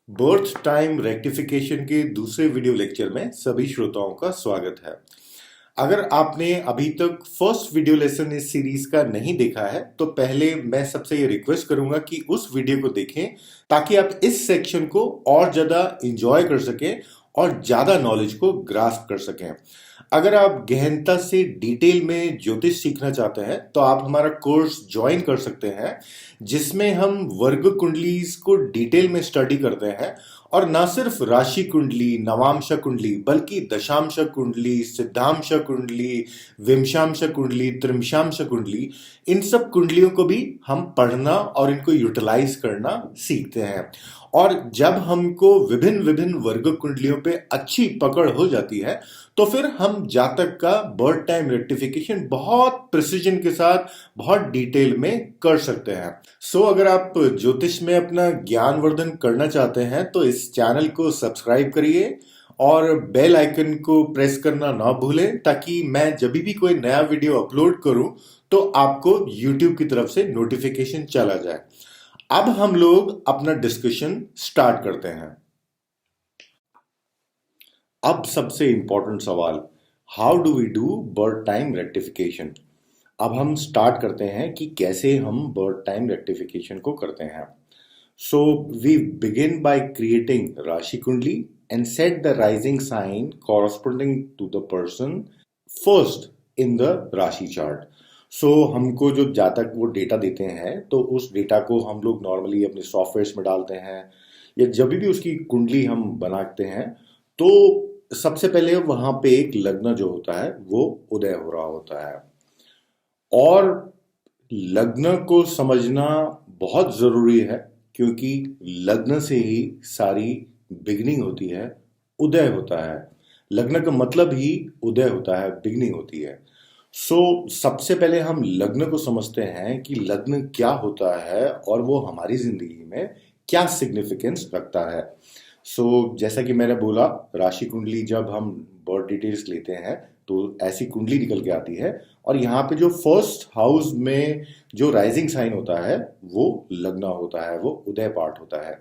Birth time rectification के दूसरे video lecture में सभी श्रोताओं का स्वागत है। अगर आपने अभी तक फर्स्ट वीडियो लेसन इस सीरीज का नहीं देखा है तो पहले मैं सबसे ये रिक्वेस्ट करूंगा कि उस वीडियो को देखें ताकि आप इस सेक्शन को और ज्यादा इंजॉय कर सकें और ज्यादा नॉलेज को ग्रास्प कर सकें। अगर आप गहनता से डिटेल में ज्योतिष सीखना चाहते हैं तो आप हमारा कोर्स ज्वाइन कर सकते हैं, जिसमें हम वर्ग कुंडलीज को डिटेल में स्टडी करते हैं और ना सिर्फ राशि कुंडली, नवांश कुंडली, बल्कि दशांश कुंडली, सिद्धांश कुंडली, विंशांश कुंडली, त्रिंशांश कुंडली, इन सब कुंडलियों को भी हम पढ़ना और इनको यूटिलाइज करना सीखते हैं। और जब हमको विभिन्न विभिन्न वर्ग कुंडलियों पे अच्छी पकड़ हो जाती है तो फिर हम जातक का बर्थ टाइम रेक्टिफिकेशन बहुत प्रिसीजन के साथ बहुत डिटेल में कर सकते हैं। अगर आप ज्योतिष में अपना ज्ञानवर्धन करना चाहते हैं तो इस चैनल को सब्सक्राइब करिए और बेल आइकन को प्रेस करना ना भूलें ताकि मैं जब भी कोई नया वीडियो अपलोड करूं तो आपको YouTube की तरफ से नोटिफिकेशन चला जाए। अब हम लोग अपना डिस्कशन स्टार्ट करते हैं। अब सबसे इंपॉर्टेंट सवाल, how do we do birth time rectification. अब हम स्टार्ट करते हैं कि कैसे हम बर्थ टाइम रेक्टिफिकेशन को करते हैं। So we begin by creating rashi kundli and set the rising sign corresponding to the person first in the rashi chart. हमको जो जातक वो डेटा देते हैं तो उस डेटा को हम लोग नॉर्मली अपने सॉफ्टवेयर्स में डालते हैं या जब भी उसकी कुंडली हम बनाते हैं तो सबसे पहले वहां पे एक लग्न जो होता है वो उदय हो रहा होता है। और लग्न को समझना बहुत जरूरी है क्योंकि लग्न से ही सारी बिगनिंग होती है, उदय होता है। लग्न का मतलब ही उदय होता है, बिगनिंग होती है। सबसे पहले हम लग्न को समझते हैं कि लग्न क्या होता है और वो हमारी जिंदगी में क्या सिग्निफिकेंस रखता है। जैसा कि मैंने बोला, राशि कुंडली जब हम बर्थ डिटेल्स लेते हैं तो ऐसी कुंडली निकल के आती है और यहाँ पे जो फर्स्ट हाउस में जो राइजिंग साइन होता है वो लग्न होता है, वो उदय पार्ट होता है।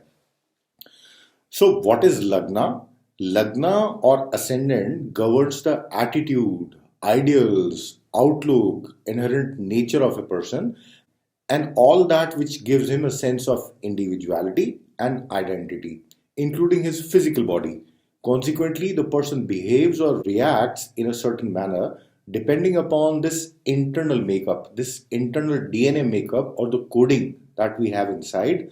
व्हाट इज लग्ना? लग्ना और ascendant governs the attitude, ideals, outlook, inherent nature of a person, and all that which gives him a sense of individuality and identity, including his physical body. Consequently, the person behaves or reacts in a certain manner depending upon this internal makeup, this internal DNA makeup or the coding that we have inside.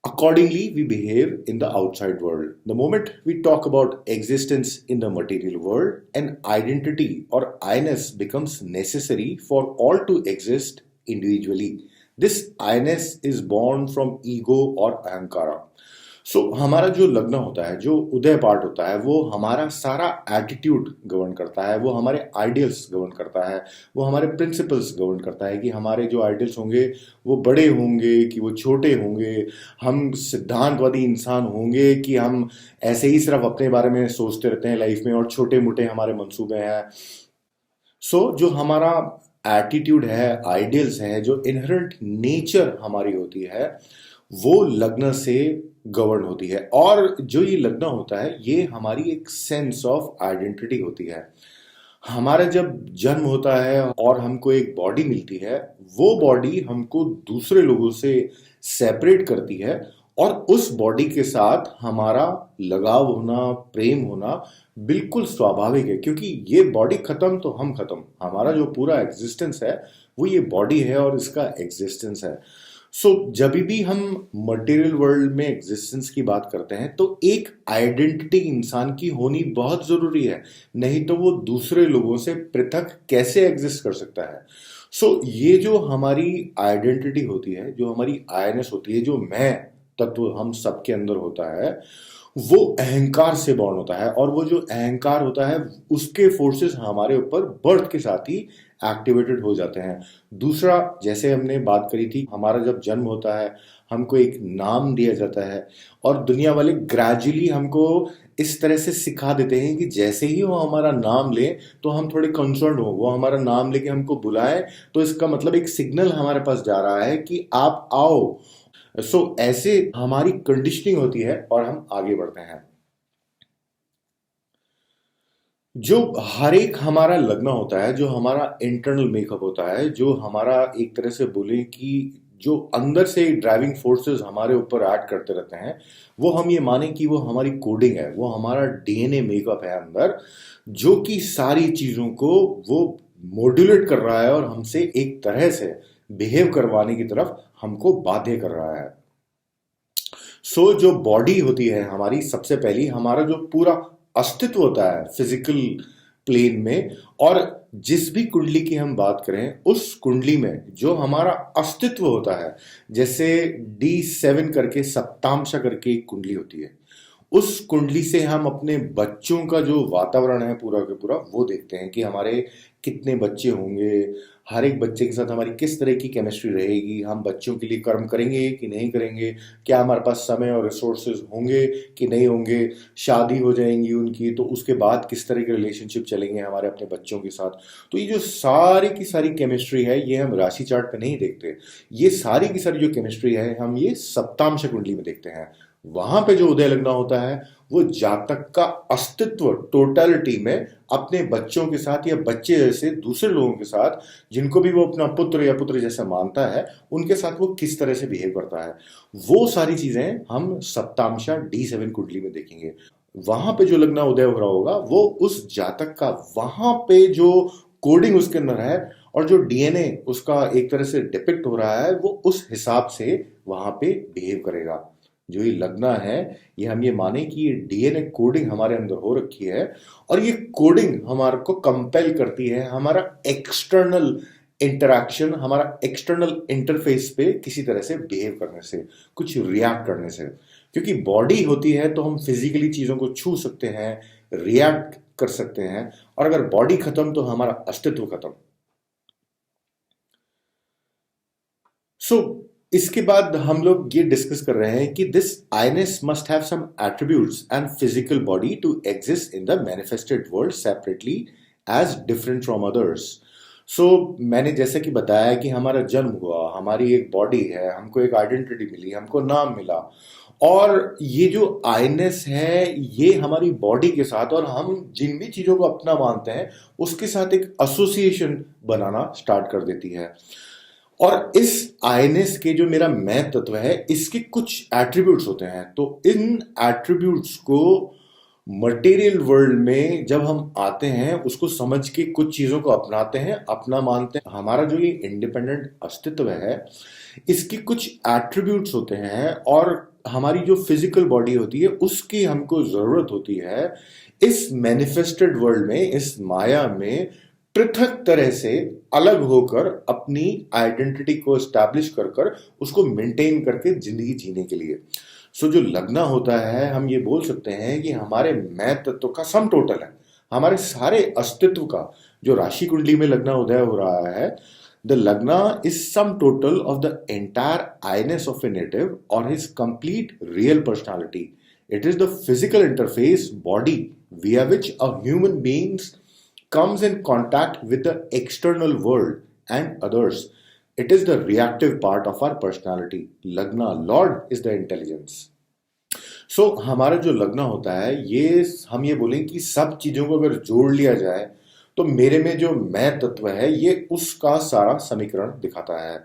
Accordingly, we behave in the outside world. The moment we talk about existence in the material world, an identity or I-ness becomes necessary for all to exist individually. This I-ness is born from ego or ahankara. हमारा जो लग्न होता है, जो उदय part होता है, वो हमारा सारा एटीट्यूड गवर्न करता है, वो हमारे आइडियल्स गवर्न करता है, वो हमारे प्रिंसिपल्स गवर्न करता है कि हमारे जो आइडियल्स होंगे वो बड़े होंगे कि वो छोटे होंगे, हम सिद्धांतवादी इंसान होंगे कि हम ऐसे ही सिर्फ अपने बारे में सोचते रहते हैं लाइफ में और छोटे मोटे हमारे मंसूबे हैं। जो हमारा एटीट्यूड है, आइडियल्स है, जो इनहेरेंट नेचर हमारी होती है वो लग्न से गवर्न होती है। और जो ये लग्न होता है ये हमारी एक सेंस ऑफ आइडेंटिटी होती है। हमारा जब जन्म होता है और हमको एक बॉडी मिलती है, वो बॉडी हमको दूसरे लोगों से सेपरेट करती है और उस बॉडी के साथ हमारा लगाव होना, प्रेम होना बिल्कुल स्वाभाविक है क्योंकि ये बॉडी खत्म तो हम खत्म। हमारा जो पूरा एग्जिस्टेंस है वो ये बॉडी है और इसका एग्जिस्टेंस है। जब भी हम मटेरियल वर्ल्ड में एग्जिस्टेंस की बात करते हैं तो एक आइडेंटिटी इंसान की होनी बहुत जरूरी है, नहीं तो वो दूसरे लोगों से पृथक कैसे एग्जिस्ट कर सकता है। ये जो हमारी आइडेंटिटी होती है, जो हमारी आईनेस होती है, जो मैं तत्व हम सबके अंदर होता है, वो अहंकार से बॉर्न होता है और वो जो अहंकार होता है उसके फोर्सेस हमारे ऊपर बर्थ के साथ ही एक्टिवेटेड हो जाते हैं। दूसरा, जैसे हमने बात करी थी, हमारा जब जन्म होता है हमको एक नाम दिया जाता है और दुनिया वाले ग्रेजुअली हमको इस तरह से सिखा देते हैं कि जैसे ही वो हमारा नाम ले तो हम थोड़े कंसर्न हो, वो हमारा नाम लेके हमको बुलाए तो इसका मतलब एक सिग्नल हमारे पास जा रहा है कि आप आओ। सो ऐसे हमारी कंडीशनिंग होती है और हम आगे बढ़ते हैं। जो हर एक हमारा लगना होता है, जो हमारा इंटरनल मेकअप होता है, जो हमारा एक तरह से बोले कि जो अंदर से ड्राइविंग फोर्सेस हमारे ऊपर ऐड करते रहते हैं, वो हम ये माने कि वो हमारी कोडिंग है, वो हमारा डीएनए मेकअप है अंदर, जो कि सारी चीजों को वो मॉड्यूलेट कर रहा है और हमसे एक तरह से बिहेव करवाने की तरफ हमको बाध्य कर रहा है। जो बॉडी होती है हमारी, सबसे पहली हमारा जो पूरा अस्तित्व होता है फिजिकल प्लेन में, और जिस भी कुंडली की हम बात करें उस कुंडली में जो हमारा अस्तित्व होता है, जैसे D7 करके सप्तांशा करके एक कुंडली होती है, उस कुंडली से हम अपने बच्चों का जो वातावरण है पूरा का पूरा वो देखते हैं कि हमारे कितने बच्चे होंगे, हर एक बच्चे के साथ हमारी किस तरह की केमिस्ट्री रहेगी, हम बच्चों के लिए कर्म करेंगे कि नहीं करेंगे, क्या हमारे पास समय और रिसोर्सेज होंगे कि नहीं होंगे, शादी हो जाएंगी उनकी तो उसके बाद किस तरह के रिलेशनशिप चलेंगे हमारे अपने बच्चों के साथ। तो ये जो सारी की सारी केमिस्ट्री है ये हम राशि चार्ट पे नहीं देखते, ये सारी की सारी जो केमिस्ट्री है हम ये सप्तांश कुंडली में देखते हैं। वहां पे जो उदय लगना होता है वो जातक का अस्तित्व टोटलिटी में अपने बच्चों के साथ या बच्चे जैसे दूसरे लोगों के साथ, जिनको भी वो अपना पुत्र या पुत्र जैसा मानता है, उनके साथ वो किस तरह से बिहेव करता है, वो सारी चीजें हम सप्तांशा D7 कुंडली में देखेंगे। वहां पे जो लगना उदय हो रहा होगा वो उस जातक का वहां पे जो कोडिंग उसके अंदर है और जो डीएनए उसका एक तरह से डिपिक्ट हो रहा है वो उस हिसाब से वहां पे बिहेव करेगा। जो ये लगना है ये हम ये माने कि ये डीएनए कोडिंग हमारे अंदर हो रखी है और ये कोडिंग हमारे को कंपेल करती है हमारा एक्सटर्नल इंटरैक्शन, हमारा एक्सटर्नल इंटरफेस पे किसी तरह से बिहेव करने से, कुछ रिएक्ट करने से। क्योंकि बॉडी होती है तो हम फिजिकली चीजों को छू सकते हैं, रिएक्ट कर सकते हैं, और अगर बॉडी खत्म तो हमारा अस्तित्व खत्म। इसके बाद हम लोग ये डिस्कस कर रहे हैं कि this Iness must have some attributes and physical body to exist in the manifested world separately as different from others. मैंने जैसे कि बताया कि हमारा जन्म हुआ, हमारी एक बॉडी है, हमको एक आइडेंटिटी मिली, हमको नाम मिला, और ये जो आईनेस है ये हमारी बॉडी के साथ और हम जिन भी चीजों को अपना मानते हैं उसके साथ एक एसोसिएशन बनाना स्टार्ट कर देती है। और इस आईनेस के जो मेरा मैं तत्व है इसके कुछ एट्रीब्यूट्स होते हैं, तो इन एट्रीब्यूट्स को मटेरियल वर्ल्ड में जब हम आते हैं उसको समझ के कुछ चीजों को अपनाते हैं, अपना मानते हैं। हमारा जो ये इंडिपेंडेंट अस्तित्व है इसकी कुछ एट्रीब्यूट्स होते हैं और हमारी जो फिजिकल बॉडी होती है उसकी हमको जरूरत होती है इस मैनिफेस्टेड वर्ल्ड में, इस माया में पृथक तरह से अलग होकर अपनी आइडेंटिटी को एस्टैब्लिश कर उसको मेंटेन करके जिंदगी जीने के लिए। जो लगना होता है हम ये बोल सकते हैं कि हमारे मैं तत्व का सम टोटल है, हमारे सारे अस्तित्व का जो राशि कुंडली में लगना उदय हो रहा है। The lagna is sum total of the entire iness of a native और his complete real personality. It is the physical interface body via which a human beings comes in contact with the external world and others. It is the reactive part of our personality. Lagna, Lord is the intelligence. हमारा जो लगना होता है ये हम ये बोलें कि सब चीजों को अगर जोड़ लिया जाए तो मेरे में जो मैं तत्व है ये उसका सारा समीकरण दिखाता है।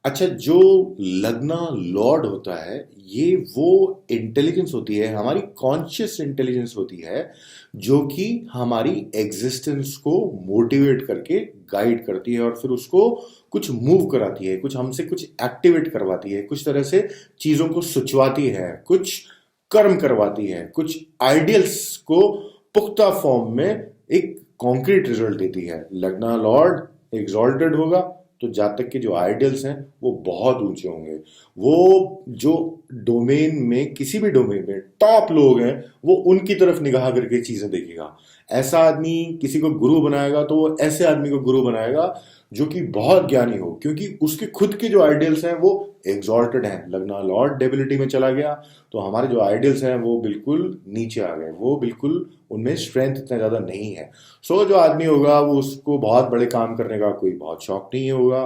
अच्छा, जो लगना लॉर्ड होता है ये वो इंटेलिजेंस होती है, हमारी कॉन्शियस इंटेलिजेंस होती है जो कि हमारी एग्जिस्टेंस को मोटिवेट करके गाइड करती है और फिर उसको कुछ मूव कराती है, कुछ हमसे कुछ एक्टिवेट करवाती है, कुछ तरह से चीजों को सुचवाती है, कुछ कर्म करवाती है, कुछ आइडियल्स को पुख्ता फॉर्म में एक कॉन्क्रीट रिजल्ट देती है। लगना लॉर्ड एग्जॉल्टेड होगा तो जातक के जो आइडियल्स हैं वो बहुत ऊंचे होंगे, वो जो डोमेन में किसी भी डोमेन में टॉप लोग हैं वो उनकी तरफ निगाह करके चीजें देखेगा। ऐसा आदमी किसी को गुरु बनाएगा तो वो ऐसे आदमी को गुरु बनाएगा जो कि बहुत ज्ञानी हो, क्योंकि उसके खुद के जो आइडियल्स हैं वो एग्जॉल्टेड हैं। लग्ना लॉर्ड डेबिलिटी में चला गया तो हमारे जो आइडियल्स हैं वो बिल्कुल नीचे आ गए, वो बिल्कुल उनमें स्ट्रेंथ इतना ज़्यादा नहीं है। सो जो आदमी होगा वो, उसको बहुत बड़े काम करने का कोई बहुत शौक नहीं होगा,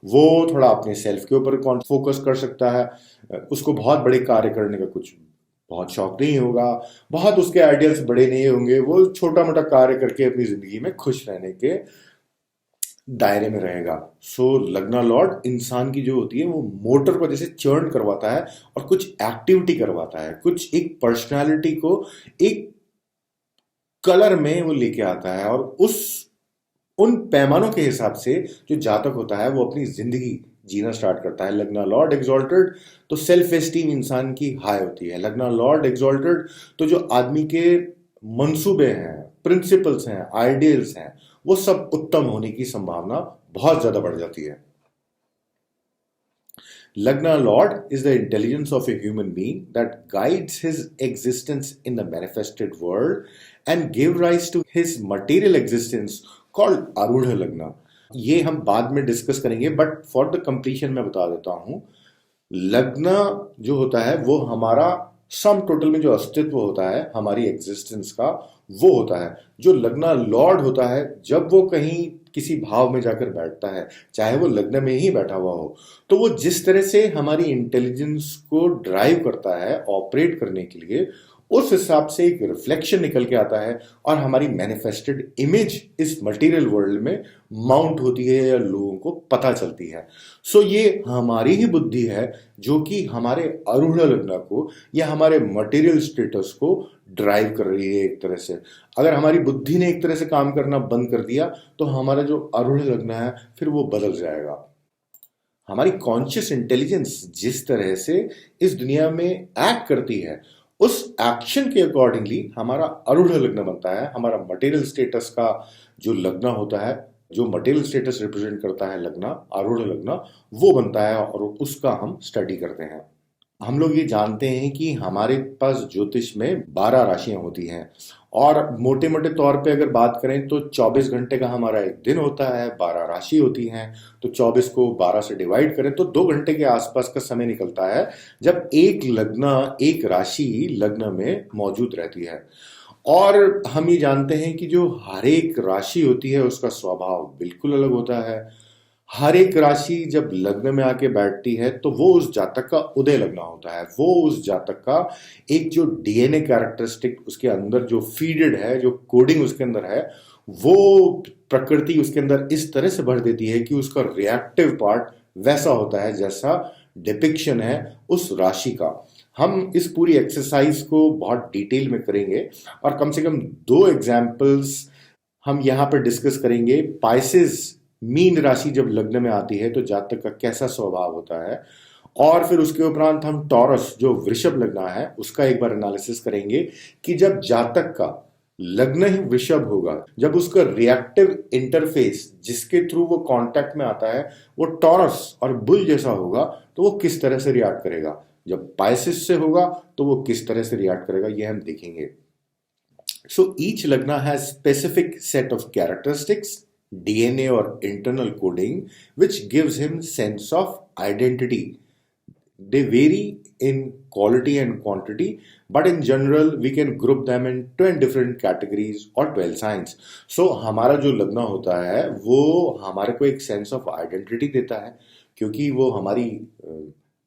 वो थोड़ा अपने सेल्फ के ऊपर फोकस कर सकता है, उसको बहुत बड़े कार्य करने का कुछ बहुत शौक नहीं होगा, बहुत उसके आइडियल्स बड़े नहीं होंगे, वो छोटा मोटा कार्य करके अपनी जिंदगी में खुश रहने के दायरे में रहेगा। सो लग्ना लॉर्ड इंसान की जो होती है वो मोटर को जैसे चर्न करवाता है और कुछ एक्टिविटी करवाता है, कुछ एक पर्सनालिटी को एक कलर में वो लेके आता है, और उस उन पैमानों के हिसाब से जो जातक होता है वो अपनी जिंदगी जीना स्टार्ट करता है। लग्ना लॉर्ड एग्जॉल्टेड तो सेल्फ एस्टीम इंसान की हाई होती है। लग्ना लॉर्ड एग्जॉल्टेड तो जो आदमी के मंसूबे हैं, प्रिंसिपल्स हैं, आइडियल्स हैं, वो सब उत्तम होने की संभावना बहुत ज्यादा बढ़ जाती है। Lagna Lord is the intelligence of a human being that guides his existence in the manifested world and give rise to his material existence called Arudha Lagna. ये हम बाद में डिस्कस करेंगे, बट फॉर द कंप्लीशन मैं बता देता हूं। लग्ना जो होता है वो हमारा सम टोटल में जो अस्तित्व होता है हमारी एग्जिस्टेंस का, वो होता है। जो लग्ना लॉर्ड होता है जब वो कहीं किसी भाव में जाकर बैठता है, चाहे वो लग्न में ही बैठा हुआ हो, तो वो जिस तरह से हमारी इंटेलिजेंस को ड्राइव करता है ऑपरेट करने के लिए, उस हिसाब से एक रिफ्लेक्शन निकल के आता है और हमारी मैनिफेस्टेड इमेज इस मटेरियल वर्ल्ड में माउंट होती है या लोगों को पता चलती है। सो ये हमारी ही बुद्धि है जो कि हमारे आरूढ़ लग्न को या हमारे मटेरियल स्टेटस को ड्राइव कर रही है एक तरह से। अगर हमारी बुद्धि ने एक तरह से काम करना बंद कर दिया तो हमारा जो आरूढ़ लग्न है फिर वो बदल जाएगा। हमारी कॉन्शियस इंटेलिजेंस जिस तरह से इस दुनिया में एक्ट करती है, उस एक्शन के अकॉर्डिंगली हमारा आरूढ़ लग्न बनता है। हमारा मटेरियल स्टेटस का जो लग्न होता है, जो मटेरियल स्टेटस रिप्रेजेंट करता है लग्न, आरूढ़ लग्न, वो बनता है और उसका हम स्टडी करते हैं। हम लोग ये जानते हैं कि हमारे पास ज्योतिष में 12 राशियां होती हैं, और मोटे मोटे तौर पे अगर बात करें तो 24 घंटे का हमारा एक दिन होता है, 12 राशि होती हैं। तो 24 को 12 से डिवाइड करें तो 2 घंटे के आसपास का समय निकलता है जब एक लग्न, एक राशि लग्न में मौजूद रहती है। और हम ये जानते हैं कि जो हर एक राशि होती है उसका स्वभाव बिल्कुल अलग होता है। हर एक राशि जब लग्न में आके बैठती है तो वो उस जातक का उदय लग्न होता है। वो उस जातक का एक जो डीएनए कैरेक्टरिस्टिक उसके अंदर जो फीडेड है, जो कोडिंग उसके अंदर है, वो प्रकृति उसके अंदर इस तरह से भर देती है कि उसका रिएक्टिव पार्ट वैसा होता है जैसा डिपिक्शन है उस राशि का। हम इस पूरी एक्सरसाइज को बहुत डिटेल में करेंगे और कम से कम 2 एग्जाम्पल्स हम यहाँ पर डिस्कस करेंगे। पाइसेस मीन राशि जब लग्न में आती है तो जातक का कैसा स्वभाव होता है, और फिर उसके उपरांत हम टॉरस जो वृषभ लग्न है उसका एक बार एनालिसिस करेंगे कि जब जातक का लग्न ही वृषभ होगा, जब उसका रिएक्टिव इंटरफेस जिसके थ्रू वो कांटेक्ट में आता है वो टॉरस और बुल जैसा होगा, तो वो किस तरह से रिएक्ट करेगा। जब पाइसेस से होगा तो वो किस तरह से रिएक्ट करेगा, ये हम देखेंगे। सो ईच लग्न has specific set of characteristics, DNA or internal coding, which gives him sense of identity. They vary in quality and quantity, but in general we can group them in 12 different categories or 12 signs. So हमारा जो लग्न होता है वो हमारे को एक sense of identity देता है, क्योंकि वो हमारी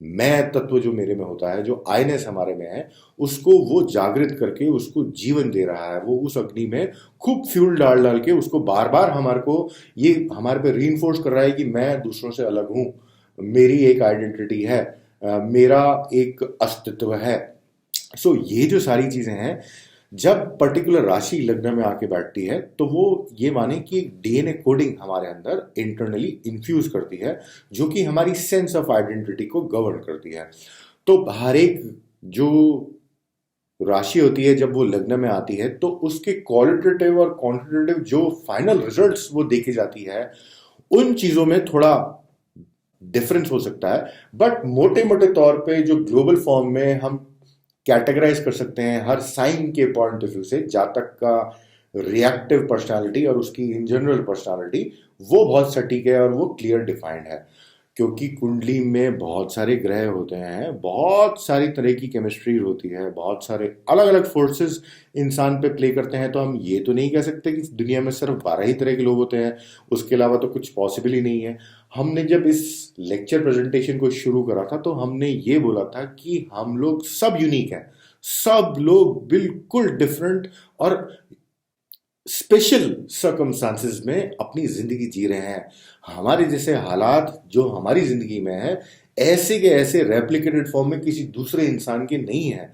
मैं तत्व जो मेरे में होता है, जो आईनेस हमारे में है, उसको वो जागृत करके उसको जीवन दे रहा है। वो उस अग्नि में खूब फ्यूल डाल डाल के उसको बार बार हमारे को ये हमारे पे रीइंफोर्स कर रहा है कि मैं दूसरों से अलग हूं, मेरी एक आइडेंटिटी है, मेरा एक अस्तित्व है। सो ये जो सारी चीजें हैं, जब पर्टिकुलर राशि लग्न में आके बैठती है तो वो ये माने कि डीएनए कोडिंग हमारे अंदर इंटरनली इन्फ्यूज करती है, जो कि हमारी सेंस ऑफ आइडेंटिटी को गवर्न करती है। तो हर एक जो राशि होती है जब वो लग्न में आती है तो उसके क्वालिटेटिव और क्वांटिटेटिव जो फाइनल रिजल्ट्स वो देके जाती है, उन चीजों में थोड़ा डिफरेंस हो सकता है। बट मोटे मोटे तौर पे जो ग्लोबल फॉर्म में हम कैटेगराइज कर सकते हैं हर साइन के पॉइंट ऑफ व्यू से, जातक का रिएक्टिव पर्सनालिटी और उसकी इन जनरल पर्सनालिटी, वो बहुत सटीक है और वो क्लियर डिफाइंड है। क्योंकि कुंडली में बहुत सारे ग्रह होते हैं, बहुत सारी तरह की केमिस्ट्री होती है, बहुत सारे अलग अलग फोर्सेस इंसान पे प्ले करते हैं। तो हम ये तो नहीं कह सकते कि दुनिया में सिर्फ 12 ही तरह के लोग होते हैं, उसके अलावा तो कुछ पॉसिबल ही नहीं है। हमने जब इस लेक्चर प्रेजेंटेशन को शुरू करा था तो हमने ये बोला था कि हम लोग सब यूनिक हैं, सब लोग बिल्कुल डिफरेंट और स्पेशल सर्कमस्टांसेस में अपनी जिंदगी जी रहे हैं। हमारे जैसे हालात जो हमारी जिंदगी में है, ऐसे के ऐसे रेप्लिकेटेड फॉर्म में किसी दूसरे इंसान के नहीं है।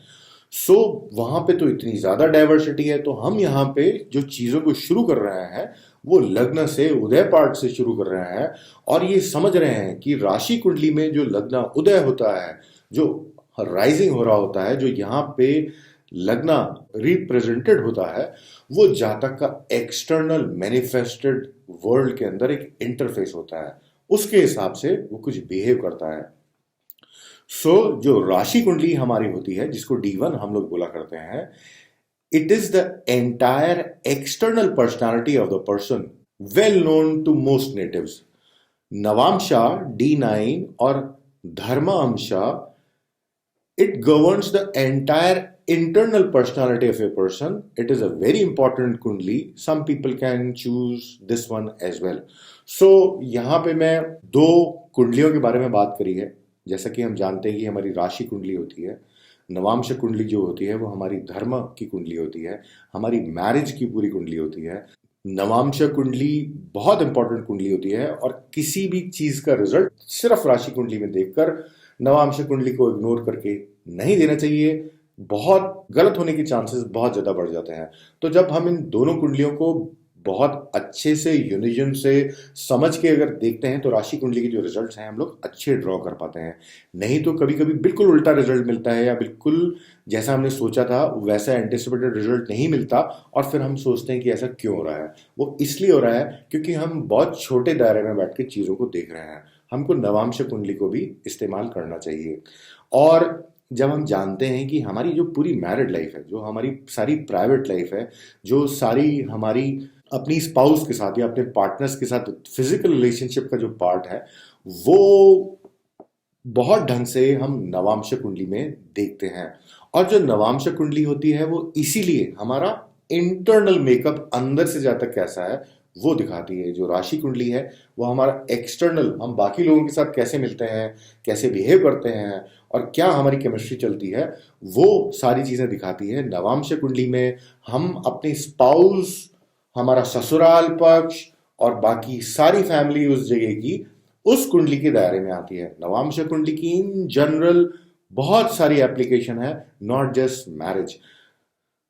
सो वहां पे तो इतनी ज्यादा डाइवर्सिटी है। तो हम यहाँ पे जो चीजों को शुरू कर रहे हैं वो लग्न से, उदय पार्ट से शुरू कर रहे हैं, और ये समझ रहे हैं कि राशि कुंडली में जो लग्न उदय होता है, जो राइजिंग हो रहा होता है, जो यहाँ पे लग्न रिप्रेजेंटेड होता है, वो जातक का एक्सटर्नल मैनिफेस्टेड वर्ल्ड के अंदर एक इंटरफेस होता है। उसके हिसाब से वो कुछ बिहेव करता है। जो राशि कुंडली हमारी होती है, जिसको D1 हम लोग बोला करते हैं, it is the entire external personality of the person, well known to most natives. Navamsha D9 और धर्मांशा, it governs the entire internal personality of a person. It is a very important kundli. Some people can choose this one as well. So यहाँ पे मैं दो कुंडलियों के बारे में बात करी है। जैसा कि हम जानते हैं कि हमारी राशि कुंडली होती है, नवांश कुंडली जो होती है वो हमारी धर्म की कुंडली होती है, हमारी मैरिज की पूरी कुंडली होती है। नवांश कुंडली बहुत इंपॉर्टेंट कुंडली होती है और किसी भी चीज का रिजल्ट सिर्फ राशि कुंडली में देखकर नवांश कुंडली को इग्नोर करके नहीं देना चाहिए। बहुत गलत होने के चांसेस बहुत ज्यादा बढ़ जाते हैं। तो जब हम इन दोनों कुंडलियों को बहुत अच्छे से यूनिजन से समझ के अगर देखते हैं तो राशि कुंडली के जो रिजल्ट्स हैं हम लोग अच्छे ड्रॉ कर पाते हैं। नहीं तो कभी कभी बिल्कुल उल्टा रिजल्ट मिलता है, या बिल्कुल जैसा हमने सोचा था वैसा एंटिसिपेटेड रिजल्ट नहीं मिलता, और फिर हम सोचते हैं कि ऐसा क्यों हो रहा है। वो इसलिए हो रहा है क्योंकि हम बहुत छोटे दायरे में बैठ के चीजों को देख रहे हैं। हमको नवांश कुंडली को भी इस्तेमाल करना चाहिए। और जब हम जानते हैं कि हमारी जो पूरी मैरिड लाइफ है, जो हमारी सारी प्राइवेट लाइफ है, जो सारी हमारी अपनी स्पाउस के साथ या अपने पार्टनर्स के साथ फिजिकल रिलेशनशिप का जो पार्ट है, वो बहुत ढंग से हम नवांश कुंडली में देखते हैं। और जो नवांश कुंडली होती है वो इसीलिए हमारा इंटरनल मेकअप अंदर से जातक कैसा है वो दिखाती है। जो राशि कुंडली है वो हमारा एक्सटर्नल, हम बाकी लोगों के साथ कैसे मिलते हैं, कैसे बिहेव करते हैं और क्या हमारी केमिस्ट्री चलती है, वो सारी चीजें दिखाती है। नवांश कुंडली में हम अपनी स्पाउस, हमारा ससुराल पक्ष और बाकी सारी फैमिली उस जगह की उस कुंडली के दायरे में आती है। नवांश कुंडली की इन जनरल बहुत सारी एप्लीकेशन है, नॉट जस्ट मैरिज।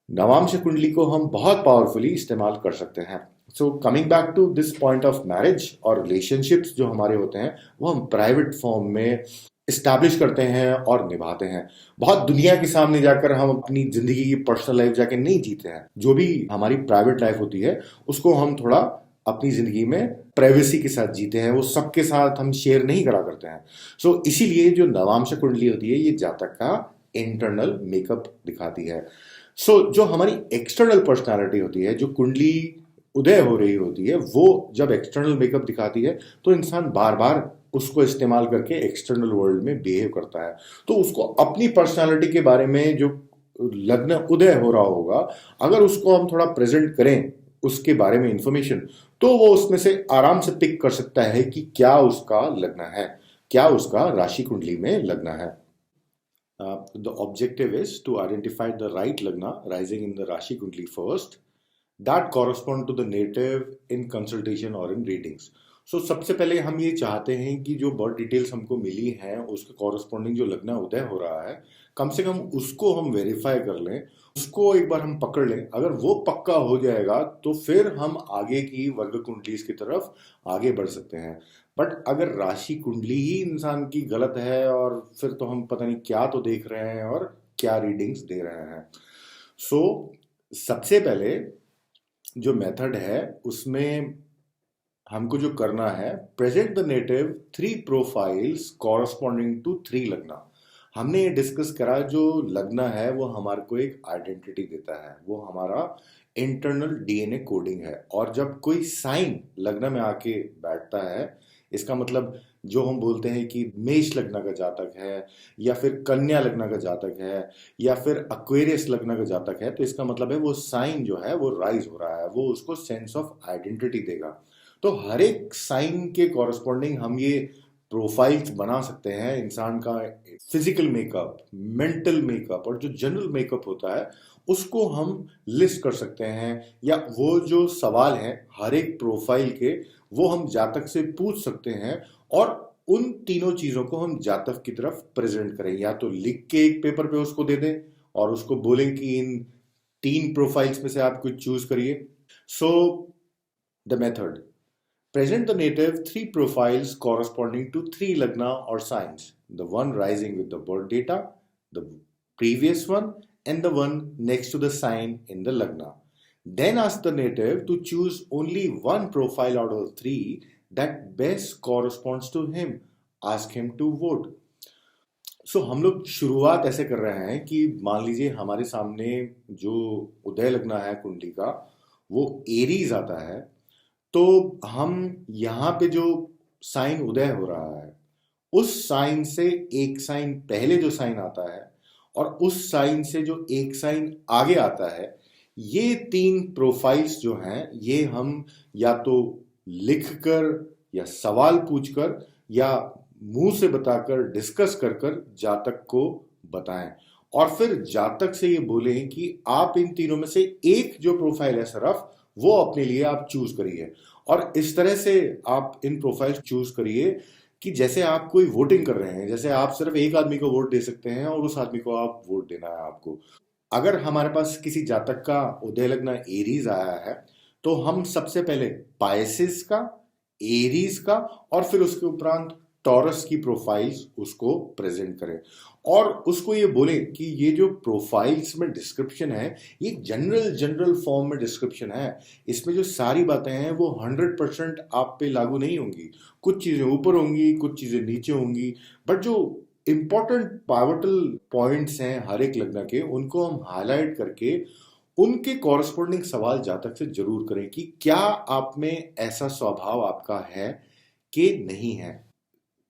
नवांश कुंडली को हम बहुत पावरफुली इस्तेमाल कर सकते हैं। So coming back to this point of marriage और रिलेशनशिप्स जो हमारे होते हैं वो हम प्राइवेट फॉर्म में इस्टेब्लिश करते हैं और निभाते हैं। बहुत दुनिया के सामने जाकर हम अपनी जिंदगी की पर्सनल लाइफ जाके नहीं जीते हैं। जो भी हमारी प्राइवेट लाइफ होती है उसको हम थोड़ा अपनी जिंदगी में प्राइवेसी के साथ जीते हैं, वो सबके साथ हम शेयर नहीं करा करते हैं। सो इसीलिए जो नवांश कुंडली होती है ये जातक का इंटरनल मेकअप दिखाती है। जो हमारी एक्सटर्नल पर्सनालिटी होती है, जो कुंडली उदय हो रही होती है, वो जब एक्सटर्नल मेकअप दिखाती है तो इंसान बार बार उसको इस्तेमाल करके एक्सटर्नल वर्ल्ड में बिहेव करता है। तो उसको अपनी पर्सनालिटी के बारे में जो लग्न उदय हो रहा होगा, अगर उसको हम थोड़ा प्रेजेंट करें उसके बारे में इंफॉर्मेशन, तो वो उसमें से आराम से पिक कर सकता है कि क्या उसका लग्न है, क्या उसका राशि कुंडली में लग्न है। The objective is to identify the right lagna rising in the Rashi Kundli first that correspond to the native in consultation or in readings. सबसे पहले हम ये चाहते हैं कि जो बर्थ डिटेल्स हमको मिली हैं उसके कॉरस्पॉन्डिंग जो लग्न उदय हो रहा है, कम से कम उसको हम वेरीफाई कर लें, उसको एक बार हम पकड़ लें। अगर वो पक्का हो जाएगा तो फिर हम आगे की वर्ग कुंडलीज की तरफ आगे बढ़ सकते हैं। बट अगर राशि कुंडली ही इंसान की गलत है और फिर तो हम पता नहीं क्या तो देख रहे हैं और क्या रीडिंग्स दे रहे हैं। सबसे पहले जो मेथड है उसमें हमको जो करना है, present the native 3 profiles corresponding to 3 lagna. हमने ये डिस्कस करा जो लग्न है वो हमारे को एक आइडेंटिटी देता है, वो हमारा इंटरनल डीएनए कोडिंग है। और जब कोई साइन लग्न में आके बैठता है, इसका मतलब जो हम बोलते हैं कि मेष लग्न का जातक है या फिर कन्या लग्न का जातक है या फिर अक्वेरियस लग्न का जातक है, तो इसका मतलब है वो साइन जो है वो राइज हो रहा है, वो उसको सेंस ऑफ आइडेंटिटी देगा। तो हर एक साइन के कॉरस्पॉन्डिंग हम ये प्रोफाइल्स बना सकते हैं इंसान का। फिजिकल मेकअप, मेंटल मेकअप और जो जनरल मेकअप होता है उसको हम लिस्ट कर सकते हैं, या वो जो सवाल हैं हर एक प्रोफाइल के वो हम जातक से पूछ सकते हैं, और उन तीनों चीजों को हम जातक की तरफ प्रेजेंट करें, या तो लिख के एक पेपर पे उसको दे दें और उसको बोलें कि इन तीन प्रोफाइल्स में से आप कुछ चूज करिए। So the method: present the native three profiles corresponding to three lagna or signs, the one rising with the birth data, the previous one, and the one next to the sign in the lagna. Then ask the native to choose only one profile out of the three that best corresponds to him. Ask him to vote. हम लोग शुरुआत ऐसे कर रहे हैं कि मान लीजिए हमारे सामने जो उदय लग्न है कुंडली का वो एरीज आता है, तो हम यहाँ पे जो साइन उदय हो रहा है उस साइन से एक साइन पहले जो साइन आता है और उस साइन से जो एक साइन आगे आता है, ये तीन प्रोफाइल्स जो हैं ये हम या तो लिखकर या सवाल पूछकर या मुंह से बताकर डिस्कस कर कर जातक को बताएं, और फिर जातक से ये बोलें कि आप इन तीनों में से एक जो प्रोफाइल है सिर्फ वो अपने लिए आप चूज करिए। और इस तरह से आप इन प्रोफाइल चूज करिए कि जैसे आप कोई वोटिंग कर रहे हैं, जैसे आप सिर्फ एक आदमी को वोट दे सकते हैं और उस आदमी को आप वोट देना है आपको। अगर हमारे पास किसी जातक का उदय लग्न एरीज आया है तो हम सबसे पहले पाइसेस का, एरीज का और फिर उसके उपरांत टॉरस की प्रोफाइल्स उसको प्रेजेंट करें, और उसको ये बोले कि ये जो प्रोफाइल्स में डिस्क्रिप्शन है ये जनरल फॉर्म में डिस्क्रिप्शन है, इसमें जो सारी बातें हैं वो 100% आप पे लागू नहीं होंगी, कुछ चीजें ऊपर होंगी कुछ चीजें नीचे होंगी, बट जो इंपॉर्टेंट पाइवटल पॉइंट्स हैं हर एक लग्न के उनको हम हाईलाइट करके उनके कॉरस्पॉन्डिंग सवाल जातक से जरूर करें कि क्या आप में ऐसा स्वभाव आपका है कि नहीं है।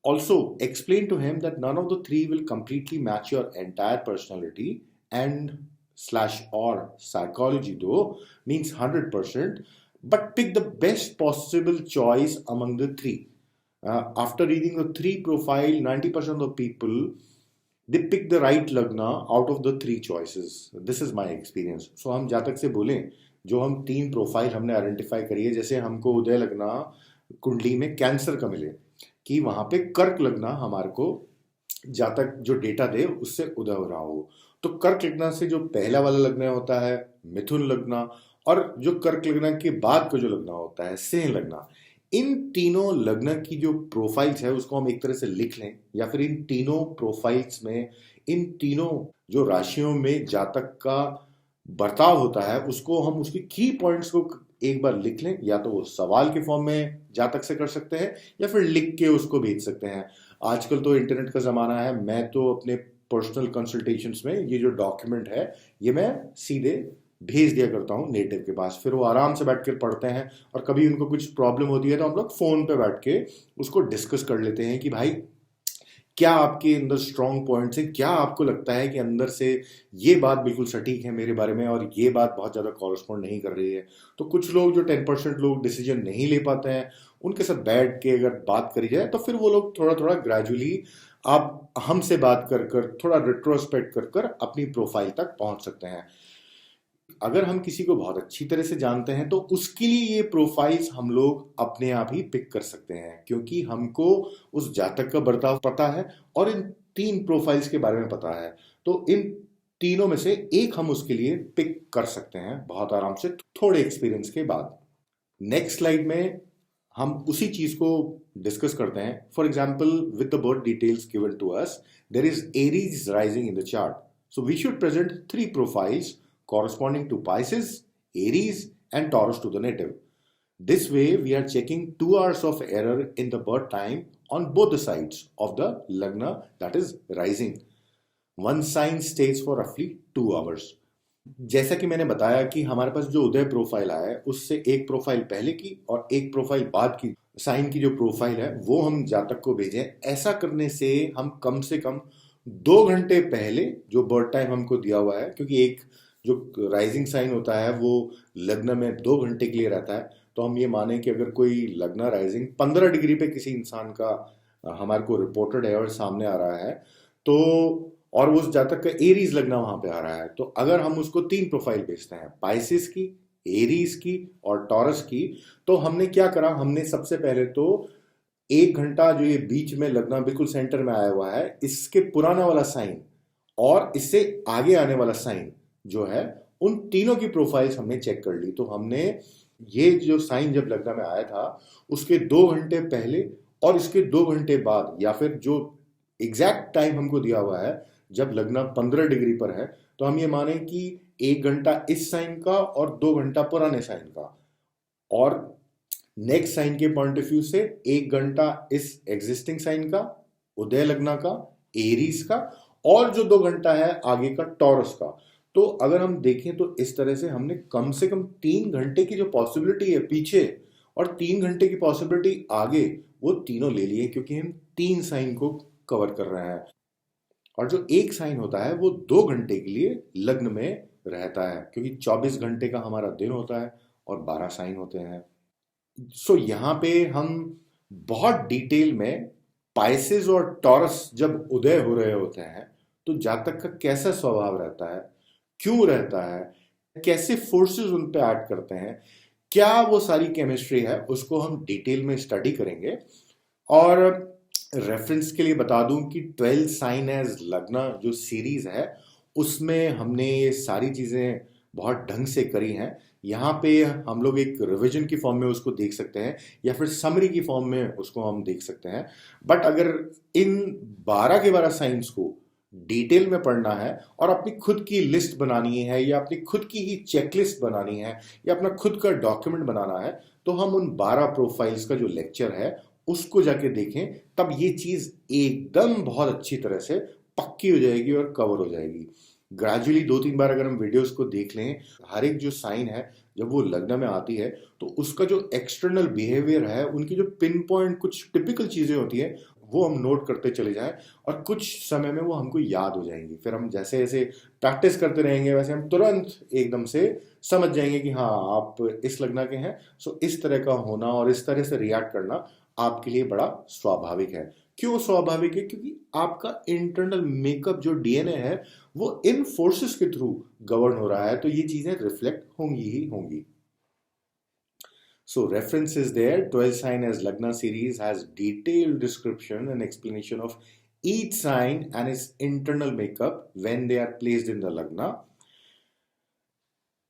Also, explain to him that none of the three will completely match your entire personality, and slash or psychology though means 100%, but pick the best possible choice among the three. After reading the three profile, 90% of the people they pick the right lagna out of the three choices. This is my experience. So हम जातक से बोलें जो हम तीन profile हमने identify करी है, जैसे हमको उदय लग्ना कुंडली में कैंसर का मिले कि वहां पे कर्क लग्न हमारे को जातक जो डेटा दे उससे उदय हो रहा हो, तो कर्क लग्न से जो पहला वाला लग्न होता है मिथुन लग्न, और जो कर्क लग्न के बाद का जो लग्न होता है सिंह लग्न, इन तीनों लग्न की जो प्रोफाइल्स है उसको हम एक तरह से लिख लें, या फिर इन तीनों प्रोफाइल्स में इन तीनों जो राशियों में जातक का बर्ताव होता है उसको हम उसकी की पॉइंट्स को एक बार लिख लें, या तो वो सवाल के फॉर्म में जातक से कर सकते हैं या फिर लिख के उसको भेज सकते हैं। आजकल तो इंटरनेट का जमाना है, मैं तो अपने पर्सनल कंसल्टेशंस में ये जो डॉक्यूमेंट है ये मैं सीधे भेज दिया करता हूँ नेटिव के पास, फिर वो आराम से बैठ कर पढ़ते हैं, और कभी उनको कुछ प्रॉब्लम होती है तो हम लोग फोन पे बैठ के उसको डिस्कस कर लेते हैं कि भाई क्या आपके अंदर स्ट्रॉन्ग पॉइंट्स हैं, क्या आपको लगता है कि अंदर से ये बात बिल्कुल सटीक है मेरे बारे में और ये बात बहुत ज़्यादा कॉरस्पॉन्ड नहीं कर रही है। तो कुछ लोग जो 10% लोग डिसीजन नहीं ले पाते हैं उनके साथ बैठ के अगर बात करी जाए तो फिर वो लोग थोड़ा थोड़ा ग्रेजुअली आप हमसे बात कर कर थोड़ा रिट्रोस्पेक्ट कर कर अपनी प्रोफाइल तक पहुंच सकते हैं। अगर हम किसी को बहुत अच्छी तरह से जानते हैं तो उसके लिए ये प्रोफाइल्स हम लोग अपने आप ही पिक कर सकते हैं, क्योंकि हमको उस जातक का बर्ताव पता है और इन तीन प्रोफाइल्स के बारे में पता है, तो इन तीनों में से एक हम उसके लिए पिक कर सकते हैं बहुत आराम से थोड़े एक्सपीरियंस के बाद। नेक्स्ट स्लाइड में हम उसी चीज को डिस्कस करते हैं। For example, with the birth details given to us, there is Aries rising in the chart, so we should present three profiles corresponding to Pisces, Aries and Taurus to the native. This way we are checking 2 hours of error in the birth time on both the sides of the lagna that is rising. One sine stage for रफली 2 hours. जैसा कि मैंने बताया कि हमारे पास जो उदय profile आया है उससे एक प्रोफाइल पहले की और एक प्रोफाइल बाद की साइन की जो प्रोफाइल है वो हम जातक को भेजें। ऐसा करने से हम कम से कम 2 घंटे पहले जो बर्थ टाइम हमको दिया हुआ है, क्योंकि एक जो राइजिंग साइन होता है वो लग्न में 2 घंटे के लिए रहता है, तो हम ये माने कि अगर कोई लग्न राइजिंग 15 डिग्री पे किसी इंसान का हमारे को रिपोर्टेड है और सामने आ रहा है, तो और उस जातक का एरीज लगना वहां पे आ रहा है, तो अगर हम उसको 3 प्रोफाइल भेजते हैं, पाइसिस की, एरीज की और टॉरस की, तो हमने क्या करा, हमने सबसे पहले तो 1 घंटा जो ये बीच में लगना बिल्कुल सेंटर में आया हुआ है, इसके पुराना वाला साइन और इससे आगे आने वाला साइन जो है, उन तीनों की प्रोफाइल्स हमने चेक कर ली। तो हमने ये जो साइन जब लगना में आया था उसके 2 घंटे पहले और इसके 2 घंटे बाद, या फिर जो एग्जैक्ट टाइम हमको दिया हुआ है जब लगना 15 डिग्री पर है, तो हम ये माने कि 1 घंटा इस साइन का और 2 घंटा पुराने साइन का, और नेक्स्ट साइन के पॉइंट ऑफ व्यू से 1 घंटा इस एग्जिस्टिंग साइन का, उदय लग्ना का, एरीज का, और जो 2 घंटा है आगे का टॉरस का। तो अगर हम देखें तो इस तरह से कम 3 घंटे की जो पॉसिबिलिटी है पीछे और 3 घंटे की पॉसिबिलिटी आगे, वो तीनों ले लिए, क्योंकि हम 3 साइन को कवर कर रहे हैं। और जो एक साइन होता है वो 2 घंटे के लिए लग्न में रहता है, क्योंकि 24 घंटे का हमारा दिन होता है और 12 साइन होते हैं। सो यहाँ पे हम बहुत डिटेल में पाइसेस और टॉरस जब उदय हो रहे होते हैं तो जातक का कैसा स्वभाव रहता है, क्यों रहता है, कैसे फोर्सेस उन पे एक्ट करते हैं, क्या वो सारी केमिस्ट्री है, उसको हम डिटेल में स्टडी करेंगे। और रेफरेंस के लिए बता दूं कि 12 साइन एज लग्ना जो सीरीज है उसमें हमने ये सारी चीजें बहुत ढंग से करी हैं। यहाँ पे हम लोग एक रिवीजन की फॉर्म में उसको देख सकते हैं या फिर समरी की फॉर्म में उसको हम देख सकते हैं। बट अगर इन 12 के 12 साइंस को डिटेल में पढ़ना है और अपनी खुद की लिस्ट बनानी है या अपनी खुद की ही चेकलिस्ट बनानी है या अपना खुद का डॉक्यूमेंट बनाना है, तो हम उन 12 प्रोफाइल्स का जो लेक्चर है उसको जाके देखें, तब ये चीज एकदम बहुत अच्छी तरह से पक्की हो जाएगी और कवर हो जाएगी। ग्रेजुअली 2-3 बार अगर हम वीडियोस को देख लें, हर एक जो साइन है जब वो लग्न में आती है तो उसका जो एक्सटर्नल बिहेवियर है, उनकी जो पिन पॉइंट कुछ टिपिकल चीजें होती है वो हम नोट करते चले जाएं और कुछ समय में वो हमको याद हो जाएंगी। फिर हम जैसे जैसे प्रैक्टिस करते रहेंगे वैसे हम तुरंत एकदम से समझ जाएंगे कि हाँ आप इस लग्न के हैं, सो इस तरह का होना और इस तरह से रिएक्ट करना आपके लिए बड़ा स्वाभाविक है। क्यों स्वाभाविक है? क्योंकि आपका इंटरनल मेकअप जो डीएनए है वो इन फोर्सेस के थ्रू गवर्न हो रहा है, तो ये चीजें रिफ्लेक्ट होंगी ही होंगी। So reference is there. 12 sign as Lagna series has detailed description and explanation of each sign and its internal makeup when they are placed in the Lagna,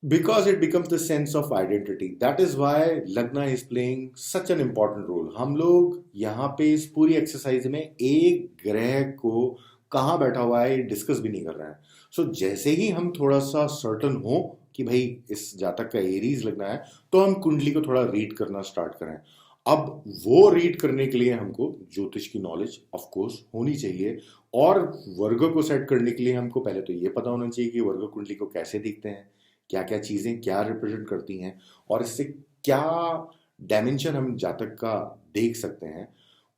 because it becomes the sense of identity. That is why Lagna is playing such an important role. हम लोग यहाँ पे इस पूरी exercise में एक ग्रह को कहाँ बैठा हुआ है डिस्कस भी नहीं कर रहे हैं। सो जैसे ही हम थोड़ा सा सर्टन हो कि भाई इस जातक का एरीज लगना है, तो हम कुंडली को थोड़ा रीड करना स्टार्ट करें। अब वो रीड करने के लिए हमको ज्योतिष की नॉलेज ऑफ कोर्स होनी चाहिए, और वर्ग को सेट करने के लिए हमको पहले तो ये पता होना चाहिए कि वर्ग कुंडली को कैसे दिखते हैं, क्या क्या चीजें क्या रिप्रेजेंट करती हैं, और इससे क्या डायमेंशन हम जातक का देख सकते हैं।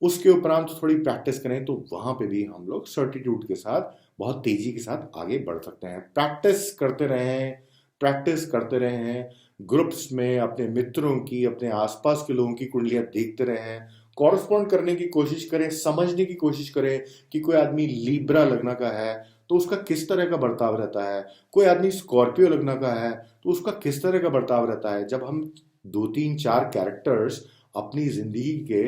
उसके उपरांत थोड़ी प्रैक्टिस करें तो वहां पे भी हम लोग सर्टिट्यूड के साथ बहुत तेजी के साथ आगे बढ़ सकते हैं। प्रैक्टिस करते रहें, प्रैक्टिस करते रहें, ग्रुप्स में अपने मित्रों की, अपने आसपास के लोगों की कुंडलियां देखते रहें, कॉरस्पॉन्ड करने की कोशिश करें, समझने की कोशिश करें कि कोई आदमी लीब्रा लगना का है तो उसका किस तरह का बर्ताव रहता है, कोई आदमी स्कॉर्पियो लगना का है तो उसका किस तरह का बर्ताव रहता है। जब हम 2-3-4 कैरेक्टर्स अपनी जिंदगी के